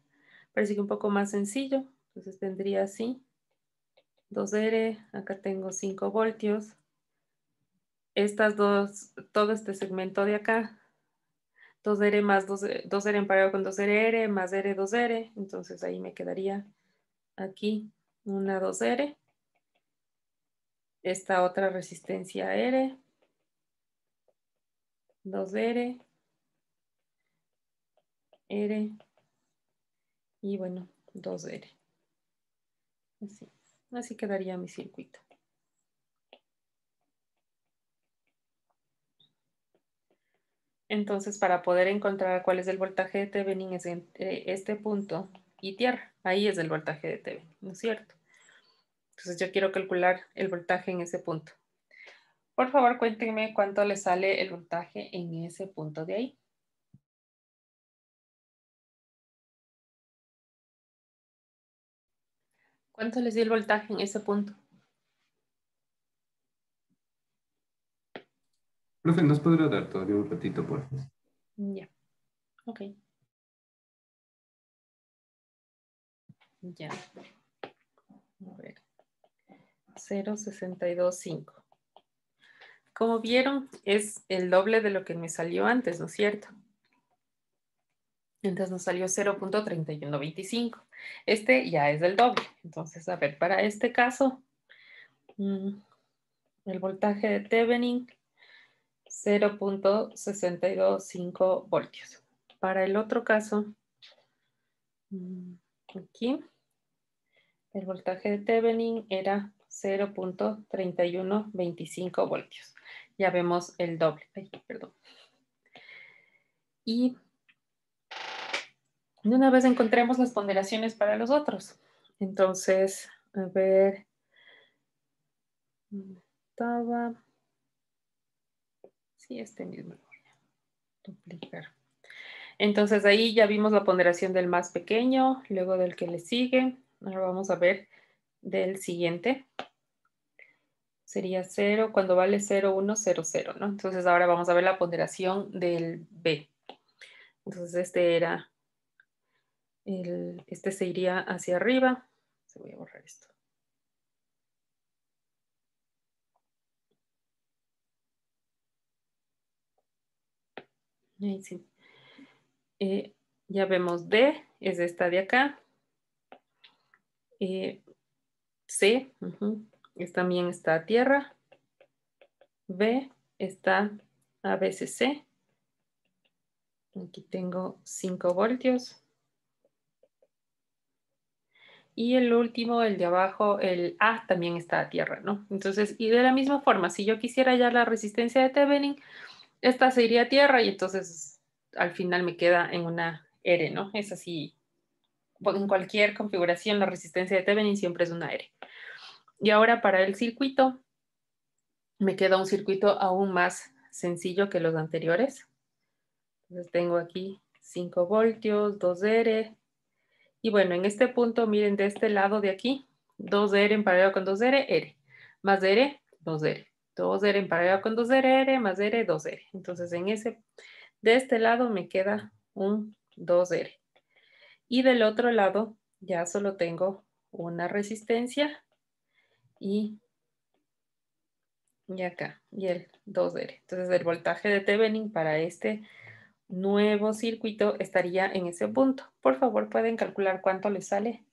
parece que un poco más sencillo. Entonces tendría así. 2R, acá tengo 5 voltios. Estas dos, todo este segmento de acá, 2R más 2R en paralelo con 2R, más R, 2R. Entonces ahí me quedaría aquí una 2R. Esta otra resistencia R, 2R, R y bueno, 2R. Así quedaría mi circuito. Entonces, para poder encontrar cuál es el voltaje de Thevenin es entre este punto y tierra. Ahí es el voltaje de Thevenin, ¿no es cierto? Entonces, yo quiero calcular el voltaje en ese punto. Por favor, cuéntenme cuánto les sale el voltaje en ese punto de ahí. ¿Cuánto les dio el voltaje en ese punto?
Profe, ¿nos podrá dar todavía un ratito, por favor?
Ya, ok. Ya. A ver. 0,625. Como vieron, es el doble de lo que me salió antes, ¿no es cierto? Entonces nos salió 0,3125. Este ya es el doble. Entonces, a ver, para este caso, el voltaje de Thevenin, 0,625 voltios. Para el otro caso, aquí, el voltaje de Thevenin era 0,3125 voltios. Ya vemos el doble. Ay, perdón. Y de una vez encontremos las ponderaciones para los otros. Entonces, a ver, estaba... Sí, este mismo lo voy a duplicar. Entonces ahí ya vimos la ponderación del más pequeño, luego del que le sigue. Ahora vamos a ver del siguiente. Sería 0 cuando vale 0,100, ¿no? Entonces ahora vamos a ver la ponderación del B. Entonces este era, este se iría hacia arriba. Se voy a borrar esto. Ahí sí. Ya vemos D, es esta de acá. C, también está a tierra. B está a BCC. Aquí tengo 5 voltios. Y el último, el de abajo, el A, también está a tierra, ¿no? Entonces, y de la misma forma, si yo quisiera ya la resistencia de Thevenin, esta se iría a tierra y entonces al final me queda en una R, ¿no? Es así. En cualquier configuración, la resistencia de Thevenin siempre es una R. Y ahora para el circuito, me queda un circuito aún más sencillo que los anteriores. Entonces tengo aquí 5 voltios, 2R. Y bueno, en este punto, miren, de este lado de aquí, 2R en paralelo con 2R, R. Más R, 2R. 2R en paralelo con 2R, R, más R, 2R. Entonces de este lado me queda un 2R. Y del otro lado ya solo tengo una resistencia y acá, y el 2R. Entonces el voltaje de Thevenin para este nuevo circuito estaría en ese punto. Por favor, pueden calcular cuánto les sale.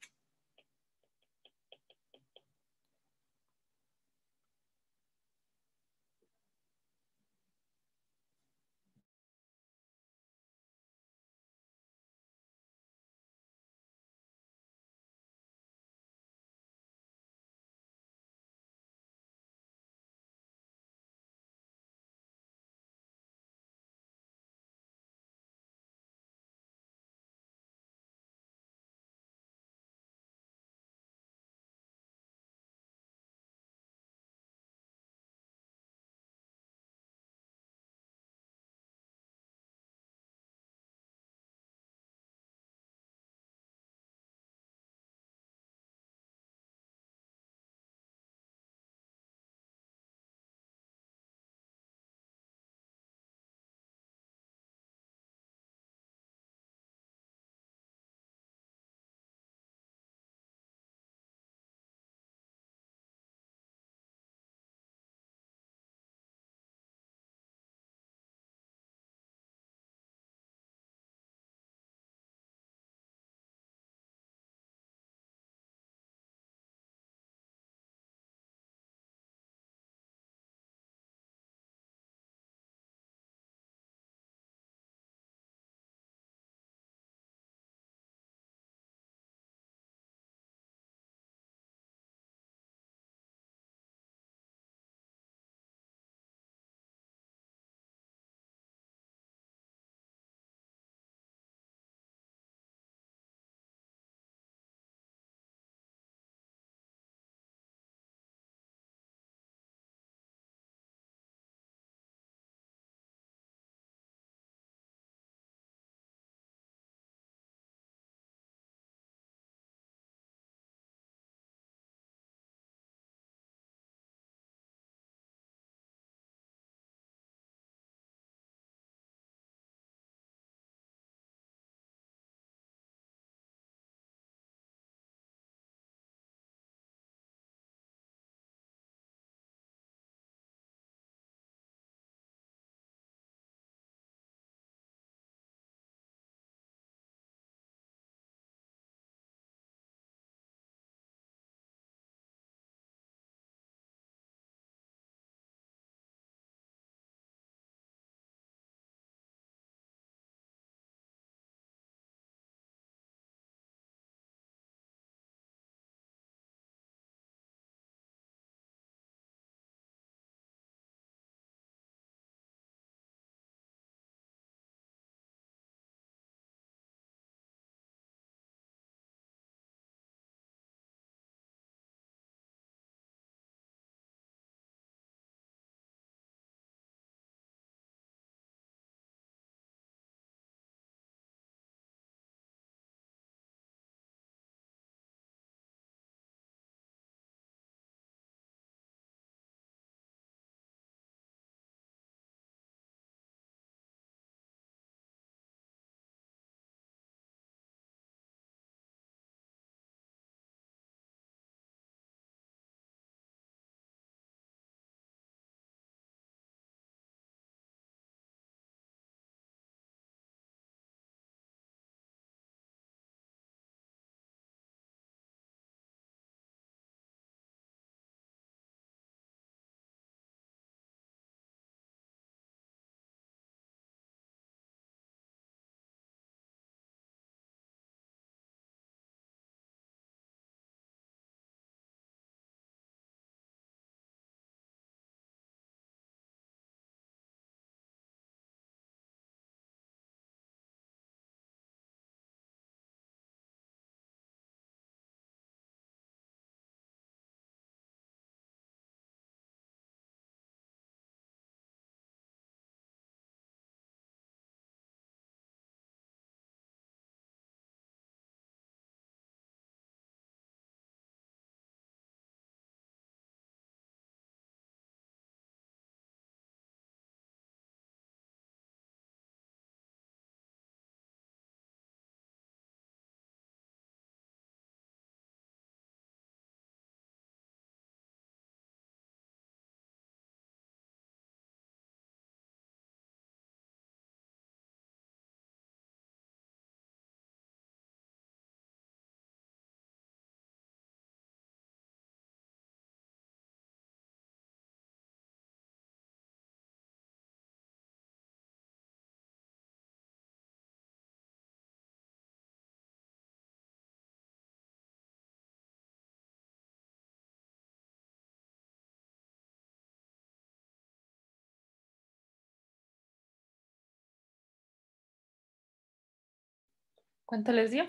¿Cuánto les dio?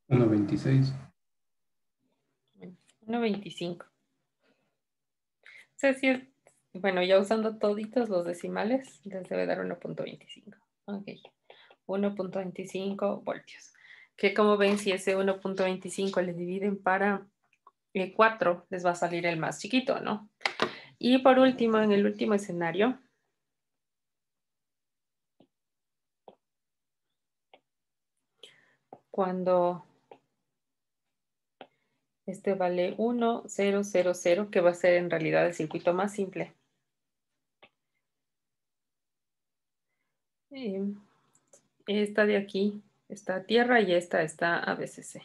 1.26.
1.25. O sea, sí es, bueno, ya usando toditos los decimales, les debe dar 1.25. Ok, 1.25 voltios. Que como ven, si ese 1.25 le dividen para 4, les va a salir el más chiquito, ¿no? Y por último, en el último escenario, cuando este vale 1,000, que va a ser en realidad el circuito más simple. Esta de aquí está tierra y esta está ABCC.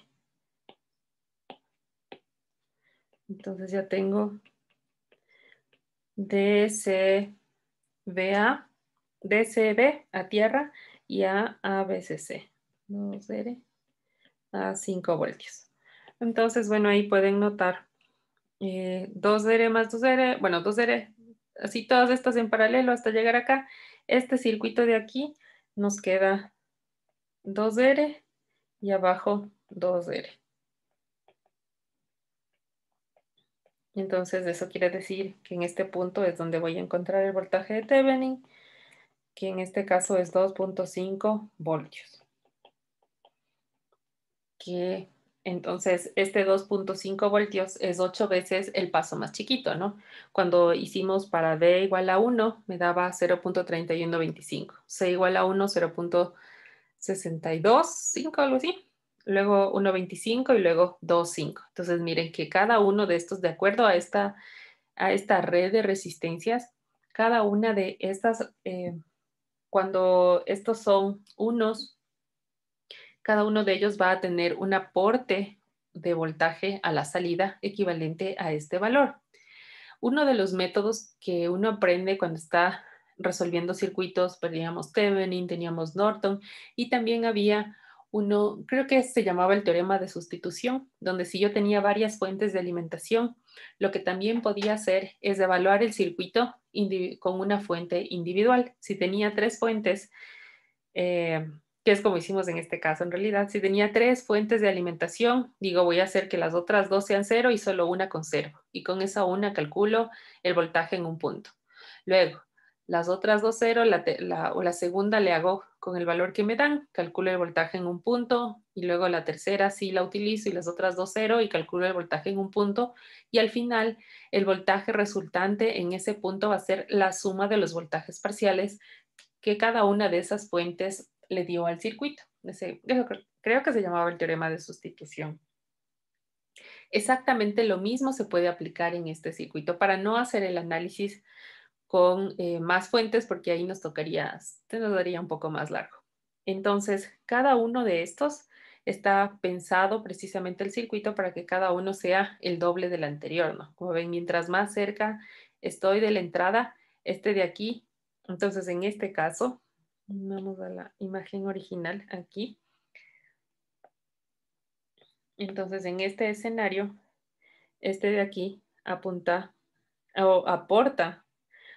Entonces ya tengo DCBA, DCB a tierra y a ABCC. 2R a 5 voltios. Entonces, bueno, ahí pueden notar 2R más 2R, bueno, 2R, así todas estas en paralelo hasta llegar acá. Este circuito de aquí nos queda 2R y abajo 2R. Entonces, eso quiere decir que en este punto es donde voy a encontrar el voltaje de Thevenin, que en este caso es 2.5 voltios. Que entonces este 2.5 voltios es 8 veces el paso más chiquito, ¿no? Cuando hicimos para D igual a 1, me daba 0.3125. C igual a 1, 0.625, algo así. Luego 1.25 y luego 2.5. Entonces miren que cada uno de estos, de acuerdo a esta red de resistencias, cada una de estas, cuando estos son unos, cada uno de ellos va a tener un aporte de voltaje a la salida equivalente a este valor. Uno de los métodos que uno aprende cuando está resolviendo circuitos, teníamos Thevenin, teníamos Norton y también había uno, creo que se llamaba el teorema de sustitución, donde si yo tenía varias fuentes de alimentación, lo que también podía hacer es evaluar el circuito con una fuente individual. Si tenía 3 fuentes, que es como hicimos en este caso en realidad, si tenía 3 fuentes de alimentación, digo, voy a hacer que las otras 2 sean 0 y solo una con 0. Y con esa una calculo el voltaje en un punto. Luego, las otras 2 0, la segunda le hago con el valor que me dan, calculo el voltaje en un punto, y luego la tercera sí la utilizo y las otras 2 0 y calculo el voltaje en un punto, y al final el voltaje resultante en ese punto va a ser la suma de los voltajes parciales que cada una de esas fuentes le dio al circuito. Creo que se llamaba el teorema de sustitución. Exactamente lo mismo se puede aplicar en este circuito para no hacer el análisis con más fuentes, porque ahí nos daría un poco más largo. Entonces, cada uno de estos está pensado precisamente el circuito para que cada uno sea el doble del anterior, ¿no? Como ven, mientras más cerca estoy de la entrada, este de aquí, entonces en este caso, vamos a la imagen original aquí. Entonces, en este escenario, este de aquí apunta o aporta.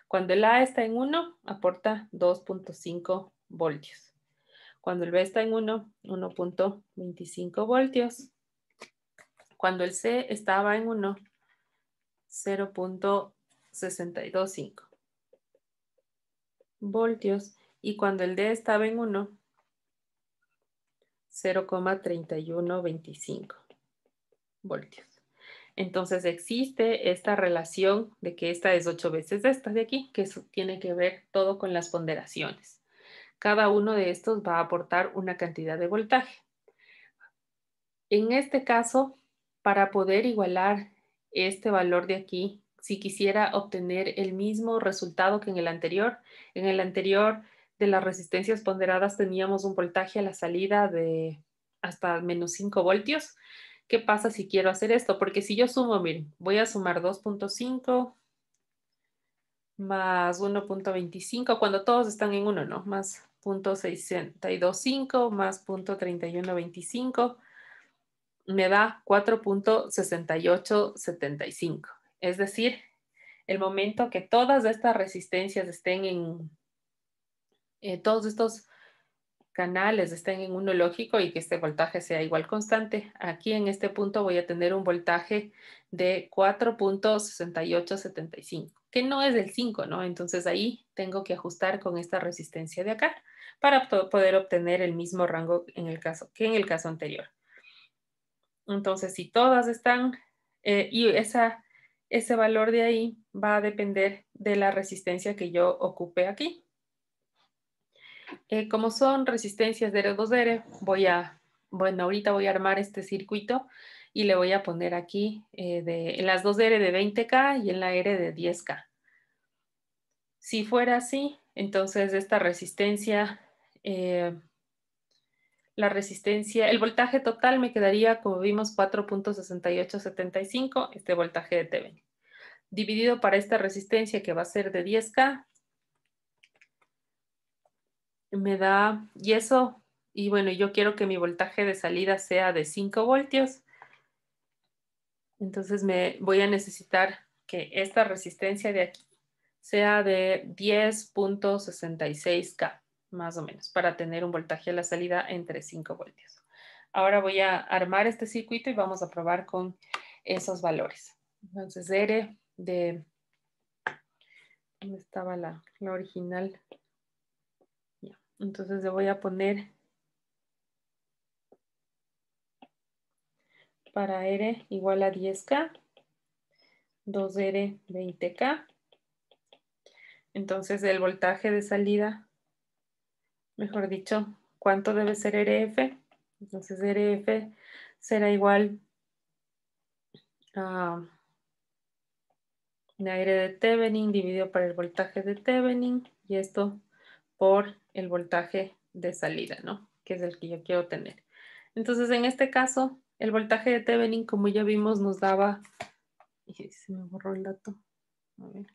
Cuando el A está en 1, aporta 2.5 voltios. Cuando el B está en 1, 1.25 voltios. Cuando el C estaba en 1, 0.625 voltios. Y cuando el D estaba en 1, 0.3125 voltios. Entonces existe esta relación de que esta es 8 veces esta de aquí, que eso tiene que ver todo con las ponderaciones. Cada uno de estos va a aportar una cantidad de voltaje. En este caso, para poder igualar este valor de aquí, si quisiera obtener el mismo resultado que en el anterior de las resistencias ponderadas teníamos un voltaje a la salida de hasta menos 5 voltios. ¿Qué pasa si quiero hacer esto? Porque si yo sumo, miren, voy a sumar 2.5 más 1.25, cuando todos están en 1, ¿no? Más 0.625 más 0.3125 me da 4.6875. Es decir, el momento que todas estas resistencias estén todos estos canales estén en uno lógico y que este voltaje sea igual constante. Aquí en este punto voy a tener un voltaje de 4.6875, que no es del 5, ¿no? Entonces ahí tengo que ajustar con esta resistencia de acá para poder obtener el mismo rango que en el caso anterior. Entonces, si todas están, y ese valor de ahí va a depender de la resistencia que yo ocupe aquí. Como son resistencias de R2R, ahorita voy a armar este circuito y le voy a poner aquí en las 2R de 20K y en la R de 10K. Si fuera así, entonces esta resistencia, el voltaje total me quedaría, como vimos, 4.6875, este voltaje de Thevenin. Dividido para esta resistencia que va a ser de 10K, me da, y bueno, yo quiero que mi voltaje de salida sea de 5 voltios. Entonces voy a necesitar que esta resistencia de aquí sea de 10.66K, más o menos, para tener un voltaje a la salida entre 5 voltios. Ahora voy a armar este circuito y vamos a probar con esos valores. Entonces, R de... ¿Dónde estaba la original? Ya. Entonces le voy a poner para R igual a 10K, 2R 20K. Entonces el voltaje de salida, mejor dicho, ¿cuánto debe ser RF? Entonces RF será igual a la R de Thevenin dividido por el voltaje de Thevenin y esto por el voltaje de salida, ¿no? Que es el que yo quiero tener. Entonces en este caso, el voltaje de Thevenin, como ya vimos, nos daba... Se me borró el dato. A ver.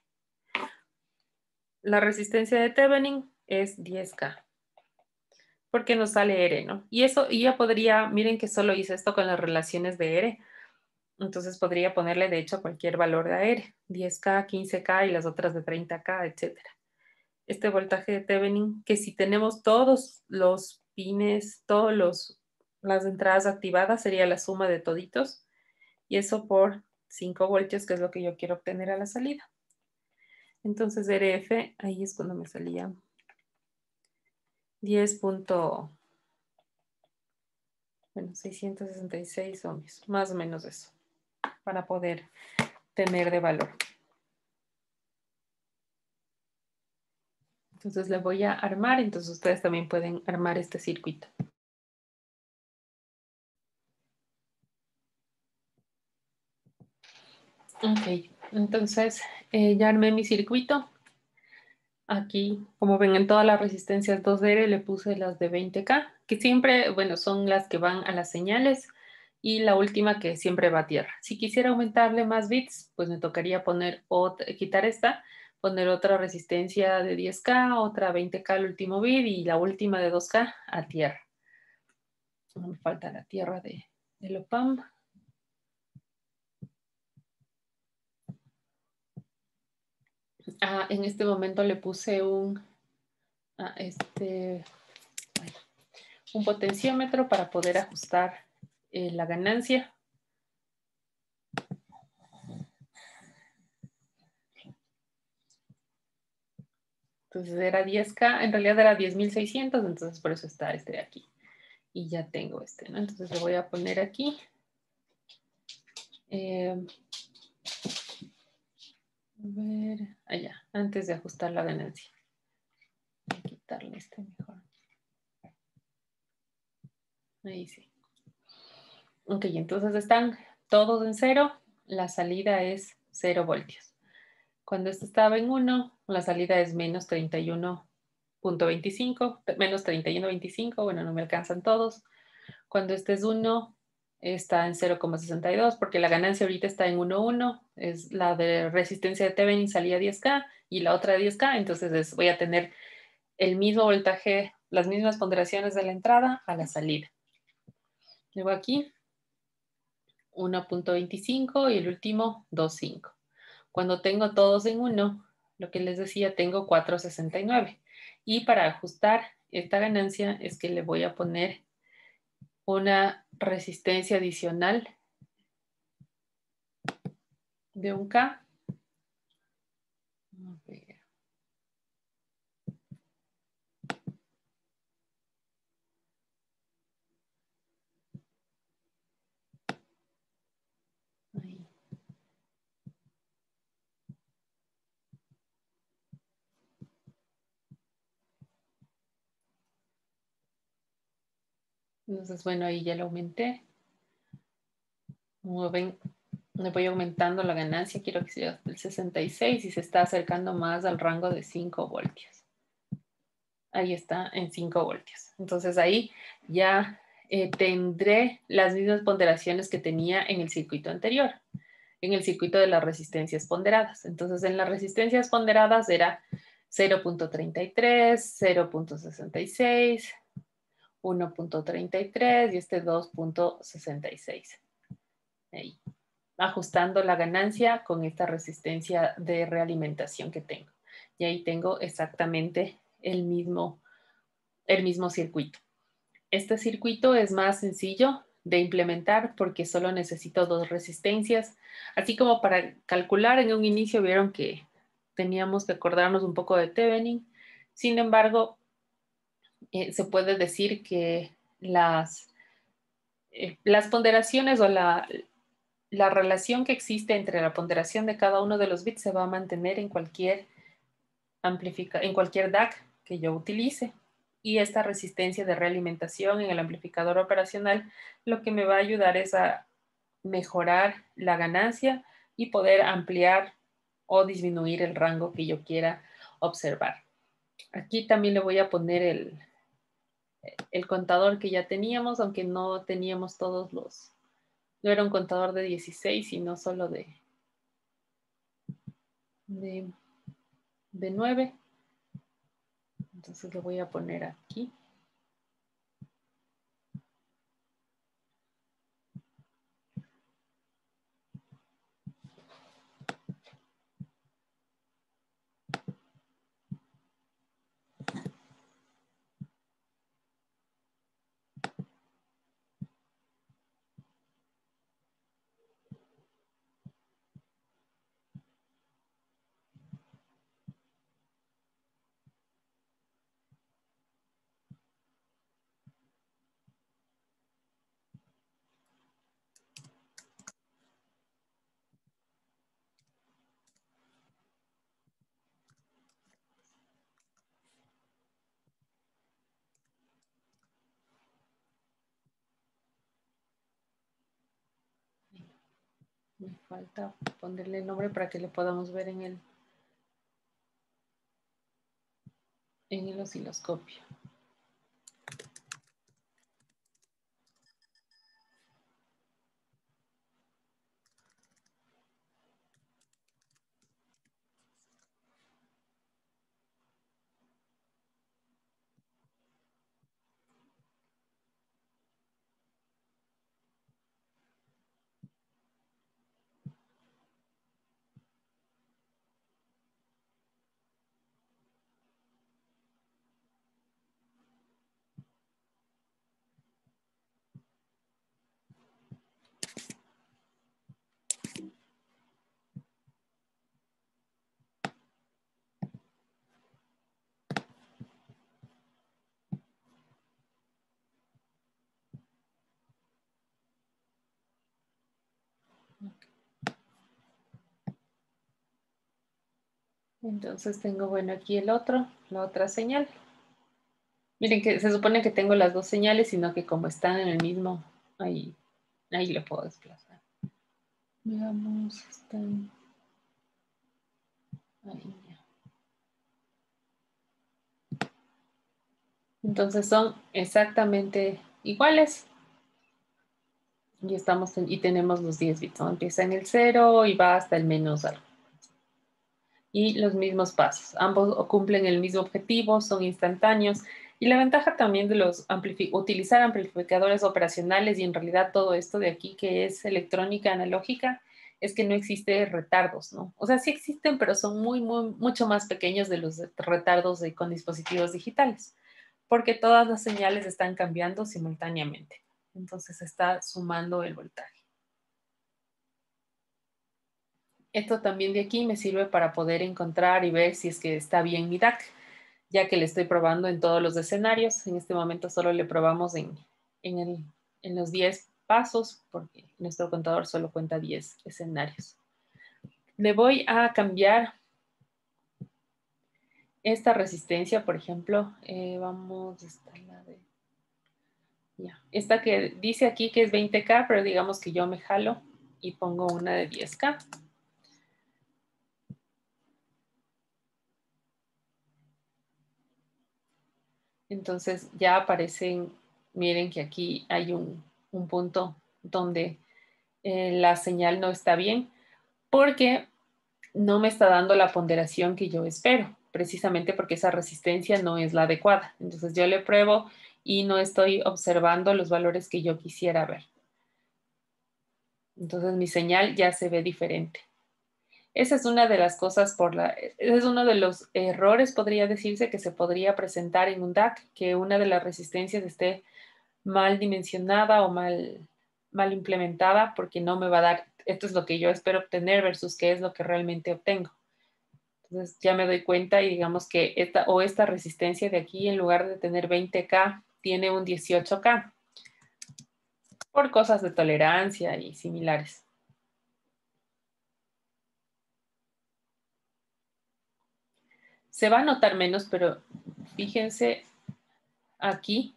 La resistencia de Thevenin es 10K. Porque nos sale R, ¿no? Y ya podría, miren que solo hice esto con las relaciones de R. Entonces podría ponerle, de hecho, cualquier valor de R. 10K, 15K y las otras de 30K, etc. Este voltaje de Thevenin, que si tenemos todos los pines, las entradas activadas, sería la suma de toditos. Y eso por 5 voltios, que es lo que yo quiero obtener a la salida. Entonces RF, ahí es cuando me salía 666 ohmios, más o menos eso, para poder tener de valor. Entonces le voy a armar, entonces ustedes también pueden armar este circuito. Ok, entonces ya armé mi circuito. Aquí, como ven, en todas las resistencias 2R le puse las de 20K, que siempre, bueno, son las que van a las señales y la última que siempre va a tierra. Si quisiera aumentarle más bits, pues me tocaría quitar esta, poner otra resistencia de 10K, otra 20K al último bit y la última de 2K a tierra. No me falta la tierra del OPAMP. En este momento le puse un potenciómetro para poder ajustar la ganancia. Entonces era 10K, en realidad era 10.600, entonces por eso está este de aquí. Y ya tengo este, ¿no? Entonces le voy a poner aquí. A ver, allá, antes de ajustar la ganancia. Voy a quitarle este mejor. Ahí sí. Ok, entonces están todos en 0. La salida es 0 voltios. Cuando esto estaba en 1, la salida es menos 31.25, menos 31.25, bueno, no me alcanzan todos. Cuando este es 1, está en 0,62, porque la ganancia ahorita está en 1,1, es la de resistencia de Thevenin salía 10K y la otra de 10K, entonces voy a tener el mismo voltaje, las mismas ponderaciones de la entrada a la salida. Luego aquí 1.25 y el último 2.5. Cuando tengo todos en 1, lo que les decía, tengo 4.69. Y para ajustar esta ganancia es que le voy a poner una resistencia adicional de 1K. A ver. Ahí. Entonces, bueno, ahí ya lo aumenté. Como ven, le voy aumentando la ganancia. Quiero que sea hasta el 66 y se está acercando más al rango de 5 voltios. Ahí está en 5 voltios. Entonces ahí ya tendré las mismas ponderaciones que tenía en el circuito anterior, en el circuito de las resistencias ponderadas. Entonces en las resistencias ponderadas era 0.33, 0.66, 1.33 y este 2.66. Ahí, ajustando la ganancia con esta resistencia de realimentación que tengo. Y ahí tengo exactamente el mismo circuito. Este circuito es más sencillo de implementar porque solo necesito 2 resistencias. Así como para calcular en un inicio vieron que teníamos que acordarnos un poco de Thevenin. Sin embargo, se puede decir que las ponderaciones o la relación que existe entre la ponderación de cada uno de los bits se va a mantener en cualquier DAC que yo utilice. Y esta resistencia de realimentación en el amplificador operacional lo que me va a ayudar es a mejorar la ganancia y poder ampliar o disminuir el rango que yo quiera observar. Aquí también le voy a poner el contador que ya teníamos, aunque no teníamos todos los... No era un contador de 16, sino solo de 9. Entonces lo voy a poner aquí. Me falta ponerle el nombre para que le podamos ver en el osciloscopio. Entonces tengo, bueno, aquí la otra señal. Miren que se supone que tengo las 2 señales, sino que como están en el mismo, ahí le puedo desplazar. Veamos, están ahí ya. Entonces son exactamente iguales. Y tenemos los 10 bits, ¿no? Empieza en el 0 y va hasta el menos algo. Y los mismos pasos. Ambos cumplen el mismo objetivo, son instantáneos. Y la ventaja también de utilizar amplificadores operacionales y en realidad todo esto de aquí que es electrónica analógica es que no existe retardos, ¿no? O sea, sí existen, pero son mucho más pequeños de los retardos con dispositivos digitales, porque todas las señales están cambiando simultáneamente. Entonces está sumando el voltaje. Esto también de aquí me sirve para poder encontrar y ver si es que está bien mi DAC, ya que le estoy probando en todos los escenarios. En este momento solo le probamos en los 10 pasos, porque nuestro contador solo cuenta 10 escenarios. Le voy a cambiar esta resistencia, por ejemplo. Vamos, esta que dice aquí que es 20K, pero digamos que yo me jalo y pongo una de 10K. Entonces ya aparecen, miren que aquí hay un punto donde la señal no está bien porque no me está dando la ponderación que yo espero, precisamente porque esa resistencia no es la adecuada. Entonces yo le pruebo y no estoy observando los valores que yo quisiera ver. Entonces mi señal ya se ve diferente. Esa es una de las cosas es uno de los errores, podría decirse, que se podría presentar en un DAC, que una de las resistencias esté mal dimensionada o mal implementada, porque no me va a dar, esto es lo que yo espero obtener versus qué es lo que realmente obtengo. Entonces ya me doy cuenta y digamos que esta resistencia de aquí, en lugar de tener 20K, tiene un 18K, por cosas de tolerancia y similares. Se va a notar menos, pero fíjense aquí,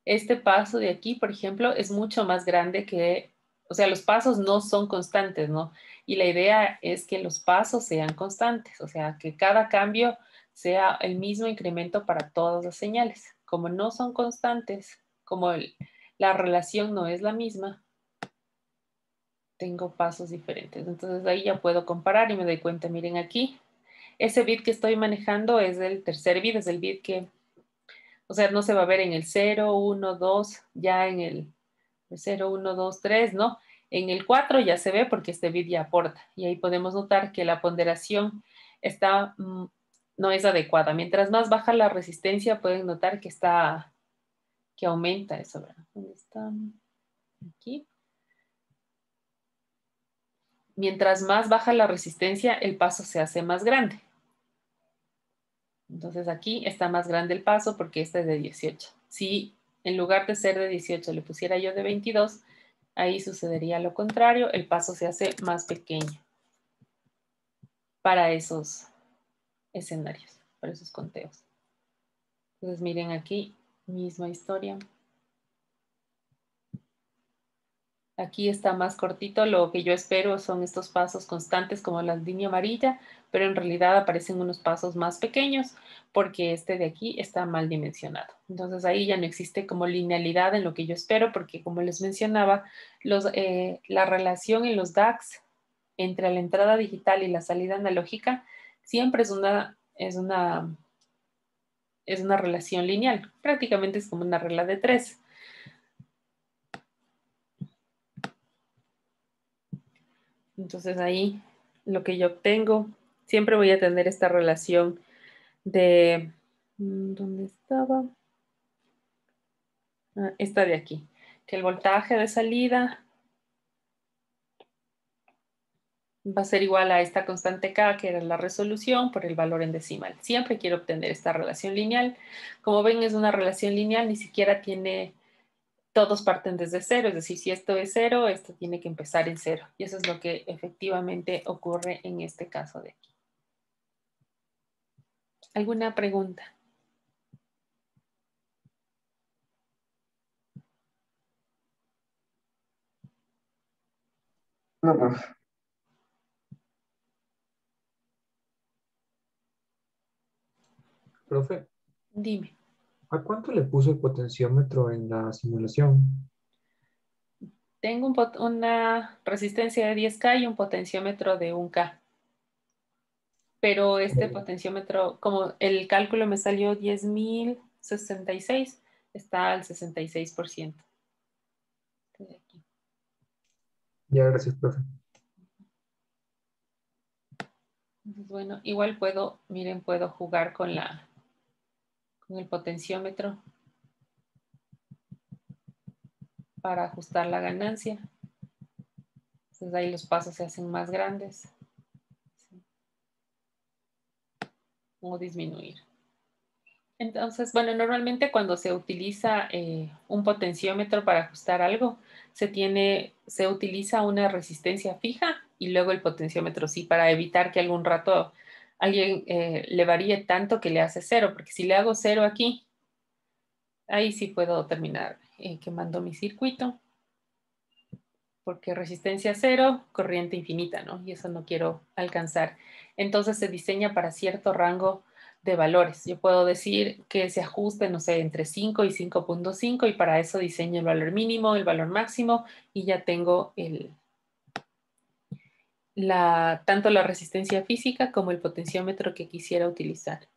este paso de aquí, por ejemplo, es mucho más grande que, o sea, los pasos no son constantes, ¿no? Y la idea es que los pasos sean constantes, o sea, que cada cambio sea el mismo incremento para todas las señales. Como no son constantes, como la relación no es la misma, tengo pasos diferentes. Entonces ahí ya puedo comparar y me doy cuenta, miren aquí, ese bit que estoy manejando es el tercer bit, es el bit que, o sea, no se va a ver en el 0, 1, 2, ya en el 0, 1, 2, 3, ¿no? En el 4 ya se ve porque este bit ya aporta. Y ahí podemos notar que la ponderación no es adecuada. Mientras más baja la resistencia, pueden notar que aumenta eso, ¿verdad? ¿Dónde está? Aquí. Mientras más baja la resistencia, el paso se hace más grande. Entonces aquí está más grande el paso porque este es de 18. Si en lugar de ser de 18 le pusiera yo de 22, ahí sucedería lo contrario, el paso se hace más pequeño para esos escenarios, para esos conteos. Entonces miren aquí, misma historia. Aquí está más cortito, lo que yo espero son estos pasos constantes como la línea amarilla, pero en realidad aparecen unos pasos más pequeños porque este de aquí está mal dimensionado. Entonces ahí ya no existe como linealidad en lo que yo espero porque como les mencionaba, la relación en los DACs entre la entrada digital y la salida analógica siempre es una relación lineal, prácticamente es como una regla de 3. Entonces ahí lo que yo obtengo, siempre voy a tener esta relación de, ¿dónde estaba? Esta de aquí, que el voltaje de salida va a ser igual a esta constante K, que era la resolución, por el valor en decimal. Siempre quiero obtener esta relación lineal. Como ven, es una relación lineal, ni siquiera todos parten desde cero, es decir, si esto es cero, esto tiene que empezar en cero. Y eso es lo que efectivamente ocurre en este caso de aquí. ¿Alguna pregunta?
No, profe.
Profe,
Dime.
¿a cuánto le puso el potenciómetro en la simulación?
Tengo una resistencia de 10K y un potenciómetro de 1K. Pero este potenciómetro, como el cálculo me salió 10.066, está al 66%.
Ya, gracias, profe.
Entonces, bueno, igual puedo, miren, puedo jugar con el potenciómetro para ajustar la ganancia. Entonces ahí los pasos se hacen más grandes. ¿Sí? O disminuir. Entonces, bueno, normalmente cuando se utiliza un potenciómetro para ajustar algo, se utiliza una resistencia fija y luego el potenciómetro sí, para evitar que algún rato alguien le varíe tanto que le hace cero, porque si le hago cero aquí, ahí sí puedo terminar quemando mi circuito, porque resistencia cero, corriente infinita, ¿no? Y eso no quiero alcanzar. Entonces se diseña para cierto rango de valores. Yo puedo decir que se ajuste, no sé, entre 5 y 5.5 y para eso diseño el valor mínimo, el valor máximo y ya tengo tanto la resistencia física como el potenciómetro que quisiera utilizar.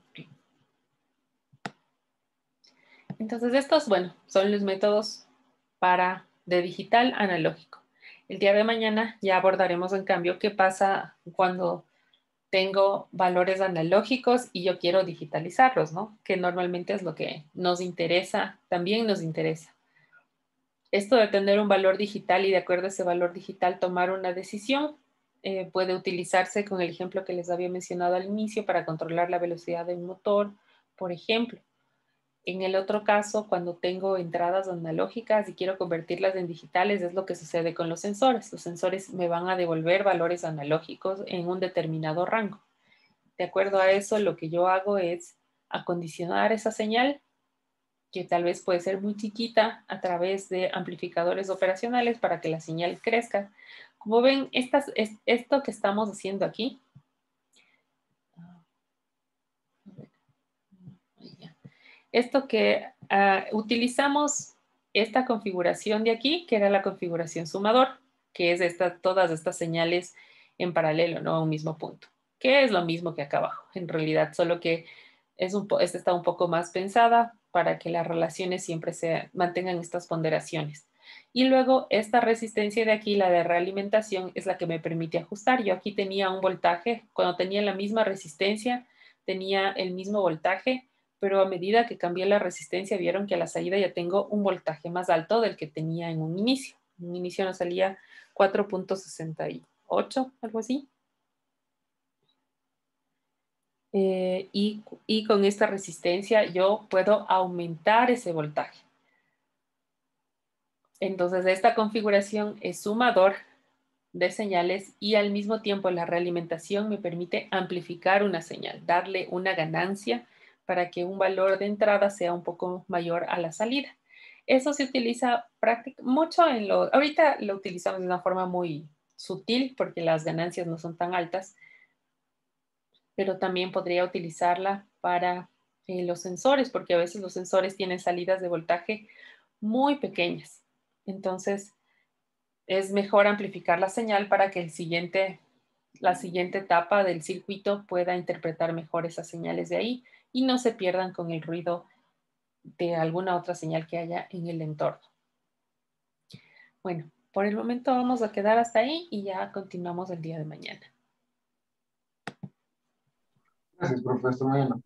Okay. Entonces estos, bueno, son los métodos de digital analógico. El día de mañana ya abordaremos en cambio qué pasa cuando tengo valores analógicos y yo quiero digitalizarlos, ¿no? Que normalmente es lo que nos interesa, también nos interesa. Esto de tener un valor digital y de acuerdo a ese valor digital tomar una decisión puede utilizarse con el ejemplo que les había mencionado al inicio para controlar la velocidad del motor, por ejemplo. En el otro caso, cuando tengo entradas analógicas y quiero convertirlas en digitales, es lo que sucede con los sensores. Los sensores me van a devolver valores analógicos en un determinado rango. De acuerdo a eso, lo que yo hago es acondicionar esa señal, que tal vez puede ser muy chiquita, a través de amplificadores operacionales para que la señal crezca. Como ven, esto que estamos haciendo aquí, esto que utilizamos esta configuración de aquí, que era la configuración sumador, que es todas estas señales en paralelo, ¿no? A un mismo punto, que es lo mismo que acá abajo, en realidad, solo que esta está un poco más pensada para que las relaciones siempre se mantengan estas ponderaciones. Y luego esta resistencia de aquí, la de realimentación, es la que me permite ajustar. Yo aquí tenía un voltaje, cuando tenía la misma resistencia, tenía el mismo voltaje, pero a medida que cambié la resistencia, vieron que a la salida ya tengo un voltaje más alto del que tenía en un inicio. En un inicio nos salía 4.68, algo así. Y con esta resistencia yo puedo aumentar ese voltaje. Entonces, esta configuración es sumador de señales y al mismo tiempo la realimentación me permite amplificar una señal, darle una ganancia para que un valor de entrada sea un poco mayor a la salida. Eso se utiliza mucho ahorita lo utilizamos de una forma muy sutil porque las ganancias no son tan altas, pero también podría utilizarla para los sensores, porque a veces los sensores tienen salidas de voltaje muy pequeñas. Entonces, es mejor amplificar la señal para que la siguiente etapa del circuito pueda interpretar mejor esas señales de ahí y no se pierdan con el ruido de alguna otra señal que haya en el entorno. Bueno, por el momento vamos a quedar hasta ahí y ya continuamos el día de mañana.
Gracias, profesor.